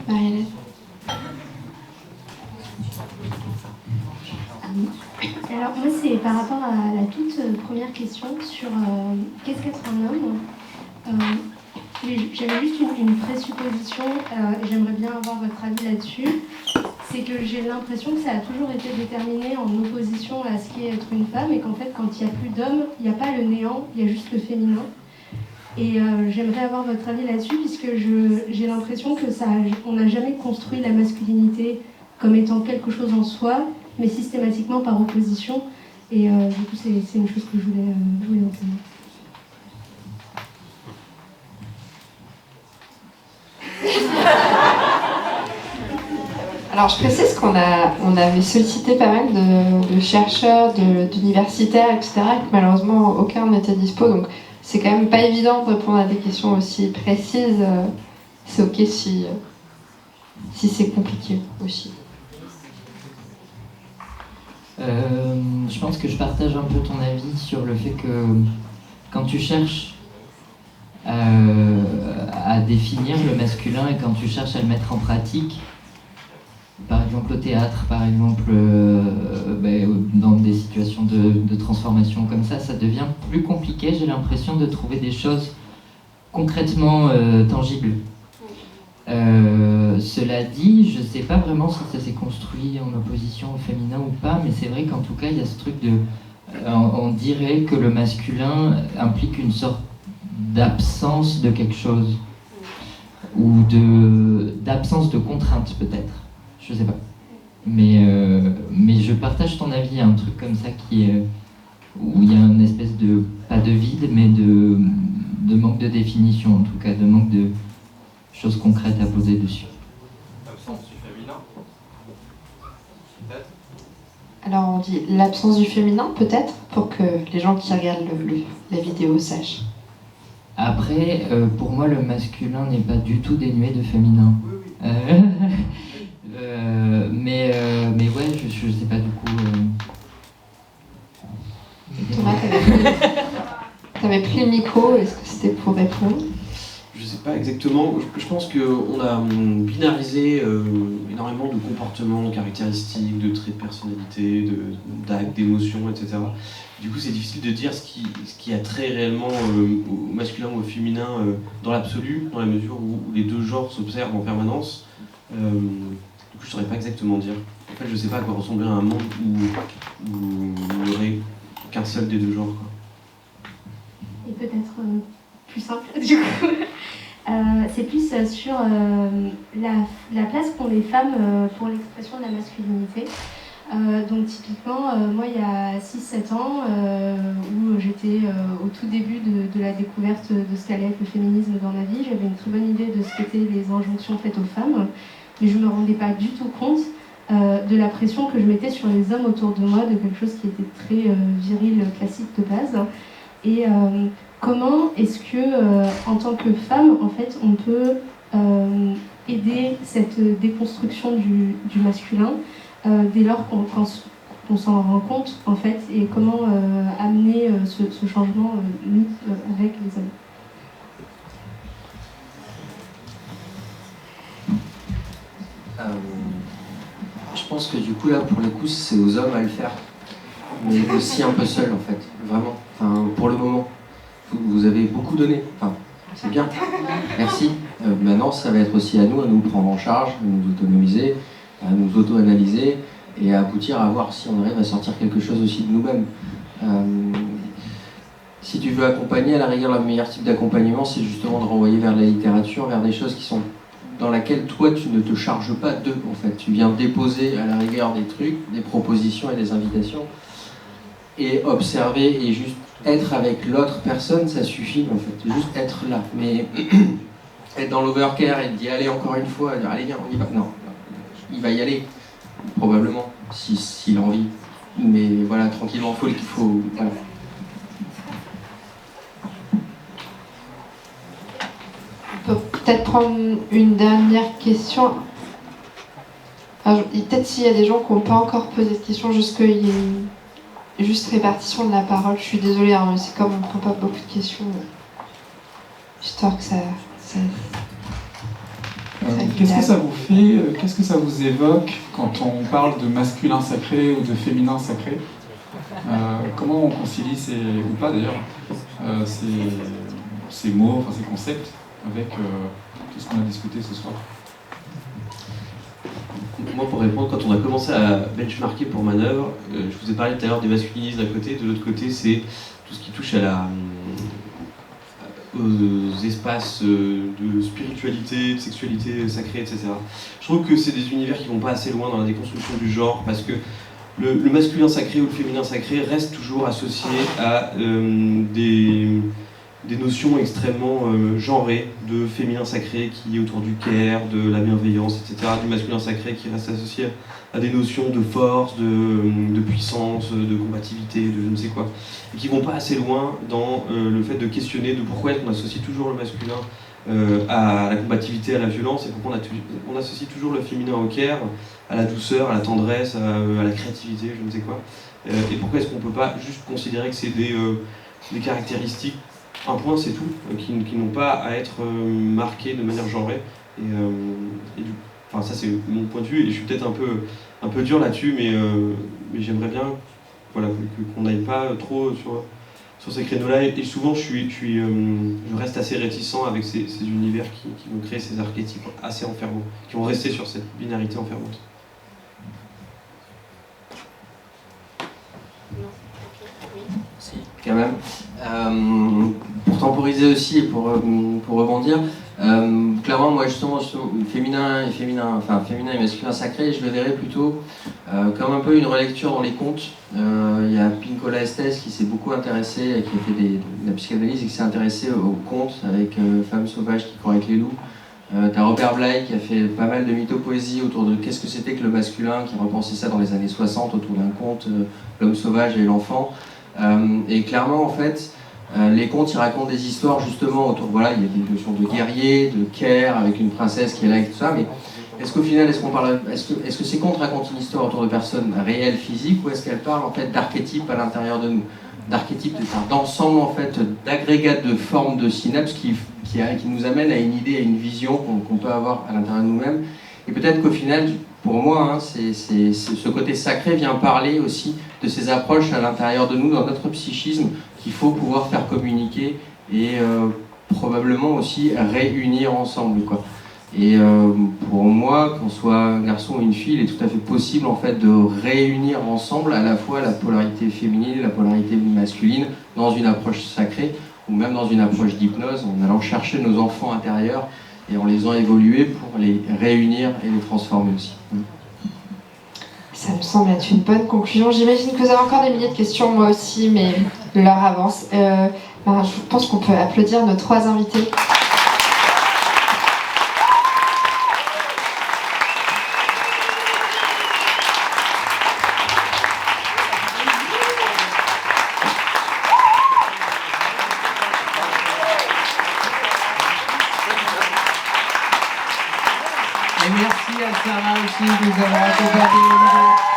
Marie-Hélène. Alors moi c'est par rapport à la toute première question sur qu'est-ce qu'être un homme. J'avais juste une présupposition et j'aimerais bien avoir votre avis là-dessus. C'est que j'ai l'impression que ça a toujours été déterminé en opposition à ce qu'est être une femme et qu'en fait quand il n'y a plus d'hommes, il n'y a pas le néant, il y a juste le féminin. Et j'aimerais avoir votre avis là-dessus puisque j'ai l'impression que on n'a jamais construit la masculinité comme étant quelque chose en soi, mais systématiquement par opposition. Et du coup, c'est une chose que je voulais enseigner. Alors, je précise qu'on avait sollicité pas mal de chercheurs, d'universitaires, etc., et que malheureusement, aucun n'était dispo. Donc, c'est quand même pas évident de répondre à des questions aussi précises. C'est OK si c'est compliqué aussi. Je pense que je partage un peu ton avis sur le fait que quand tu cherches à définir le masculin et quand tu cherches à le mettre en pratique, par exemple au théâtre, par exemple dans des situations de transformation comme ça devient plus compliqué, j'ai l'impression, de trouver des choses concrètement tangibles. Cela dit, je ne sais pas vraiment si ça s'est construit en opposition au féminin ou pas, mais c'est vrai qu'en tout cas, il y a ce truc on dirait que le masculin implique une sorte d'absence de quelque chose, ou d'absence de contrainte peut-être, je ne sais pas. Mais je partage ton avis, il y a un truc comme ça où il y a une espèce de, pas de vide, mais de manque de définition, en tout cas, de manque de choses concrètes à poser dessus. L'absence du féminin, peut-être. Alors on dit l'absence du féminin, peut-être, pour que les gens qui regardent la vidéo sachent. Après, pour moi, le masculin n'est pas du tout dénué de féminin. Mais ouais, je sais pas du coup. Thomas, t'avais pris le micro, est-ce que c'était pour répondre? sais pas exactement. Je pense qu'on a binarisé énormément de comportements, de caractéristiques, de traits de personnalité, d'actes, d'émotions, etc. Du coup, c'est difficile de dire ce qui a trait réellement au masculin ou au féminin dans l'absolu, dans la mesure où les deux genres s'observent en permanence. Du coup, je saurais pas exactement dire. En fait, je sais pas à quoi ressemblerait un monde où il n'y aurait qu'un seul des deux genres, quoi. Et peut-être plus simple, du coup. C'est plus sur la place qu'ont les femmes pour l'expression de la masculinité. Donc typiquement, moi il y a 6-7 ans, où j'étais au tout début de la découverte de ce qu'allait être le féminisme dans ma vie, j'avais une très bonne idée de ce qu'étaient les injonctions faites aux femmes, mais je ne me rendais pas du tout compte de la pression que je mettais sur les hommes autour de moi, de quelque chose qui était très viril, classique de base. Et comment est-ce que, en tant que femme, en fait, on peut aider cette déconstruction du masculin dès lors qu'on s'en rend compte, en fait, et comment amener ce changement nous avec les hommes. Je pense que du coup là pour le coup c'est aux hommes à le faire, mais aussi un peu seul en fait, vraiment. Enfin pour le moment, vous avez beaucoup donné. Enfin c'est bien. Merci. Maintenant ça va être aussi à nous prendre en charge, à nous autonomiser, à nous auto-analyser et à aboutir à voir si on arrive à sortir quelque chose aussi de nous-mêmes. Si tu veux accompagner, à la rigueur, le meilleur type d'accompagnement, c'est justement de renvoyer vers la littérature, vers des choses qui sont dans laquelle toi tu ne te charges pas d'eux en fait. Tu viens déposer à la rigueur des trucs, des propositions et des invitations et observer et juste être avec l'autre personne, ça suffit en fait. Juste être là. Mais être dans l'overcare et d'y aller encore une fois, dire allez viens, on y va. Non, il va y aller probablement s'il a envie. Mais voilà, tranquillement, il faut voilà. On peut peut-être prendre une dernière question. Peut-être s'il y a des gens qui n'ont pas encore posé de questions, juste qu'il y ait une juste répartition de la parole. Je suis désolée, hein, mais c'est comme on ne prend pas beaucoup de questions. Histoire que ça qu'est-ce que ça vous fait, qu'est-ce que ça vous évoque quand on parle de masculin sacré ou de féminin sacré? Comment on concilie ou pas d'ailleurs, ces mots, enfin ces concepts avec tout ce qu'on a discuté ce soir? Moi, pour répondre, quand on a commencé à benchmarker pour Manœuvre, je vous ai parlé tout à l'heure des masculinistes d'un côté, de l'autre côté, c'est tout ce qui touche aux espaces de spiritualité, de sexualité sacrée, etc. Je trouve que c'est des univers qui vont pas assez loin dans la déconstruction du genre, parce que le masculin sacré ou le féminin sacré reste toujours associé à des notions extrêmement genrées de féminin sacré qui est autour du care, de la bienveillance, etc. Du masculin sacré qui reste associé à des notions de force, de puissance, de combativité, de je ne sais quoi. Et qui vont pas assez loin dans le fait de questionner de pourquoi est-ce qu'on associe toujours le masculin à la combativité, à la violence, et pourquoi on associe toujours le féminin au care, à la douceur, à la tendresse, à la créativité, je ne sais quoi. Et pourquoi est-ce qu'on peut pas juste considérer que c'est des caractéristiques, un point c'est tout, qui n'ont pas à être marquées de manière genrée. Enfin ça c'est mon point de vue, et je suis peut-être un peu dur là-dessus, mais j'aimerais bien voilà, qu'on n'aille pas trop sur ces créneaux-là, et souvent je reste assez réticent avec ces univers qui vont créer ces archétypes assez enfermants, qui vont rester sur cette binarité enfermante. Si, quand même. Pour temporiser aussi et pour rebondir, clairement moi justement féminin et masculin sacré, je le verrais plutôt comme un peu une relecture dans les contes. Il y a Pinkola Estés qui s'est beaucoup intéressé, qui a fait de la psychanalyse et qui s'est intéressé aux contes avec Femmes sauvages qui courent avec les loups. T'as Robert Bly qui a fait pas mal de mythopoésie autour de qu'est-ce que c'était que le masculin, qui repensait ça dans les années 60 autour d'un conte, l'homme sauvage et l'enfant. Et clairement en fait les contes ils racontent des histoires justement autour, voilà, il y a des notions de guerrier, de care avec une princesse qui est là et tout ça, mais est-ce qu'au final est-ce que ces contes racontent une histoire autour de personnes réelles, physiques, ou est-ce qu'elles parlent en fait d'archétypes à l'intérieur de nous? d'archétypes, d'ensemble en fait, d'agrégats de formes de synapses qui nous amènent à une idée, à une vision qu'on peut avoir à l'intérieur de nous-mêmes. Et peut-être qu'au final, pour moi, ce côté sacré vient parler aussi de ces approches à l'intérieur de nous, dans notre psychisme, qu'il faut pouvoir faire communiquer et probablement aussi réunir ensemble, quoi. Et pour moi, qu'on soit un garçon ou une fille, il est tout à fait possible en fait de réunir ensemble à la fois la polarité féminine et la polarité masculine dans une approche sacrée ou même dans une approche d'hypnose, en allant chercher nos enfants intérieurs et en les faisant évoluer pour les réunir et les transformer aussi. Ça me semble être une bonne conclusion. J'imagine que vous avez encore des milliers de questions, moi aussi, mais l'heure avance. Je pense qu'on peut applaudir nos 3 invités. Et merci à Sarah aussi de nous avoir accompagnés.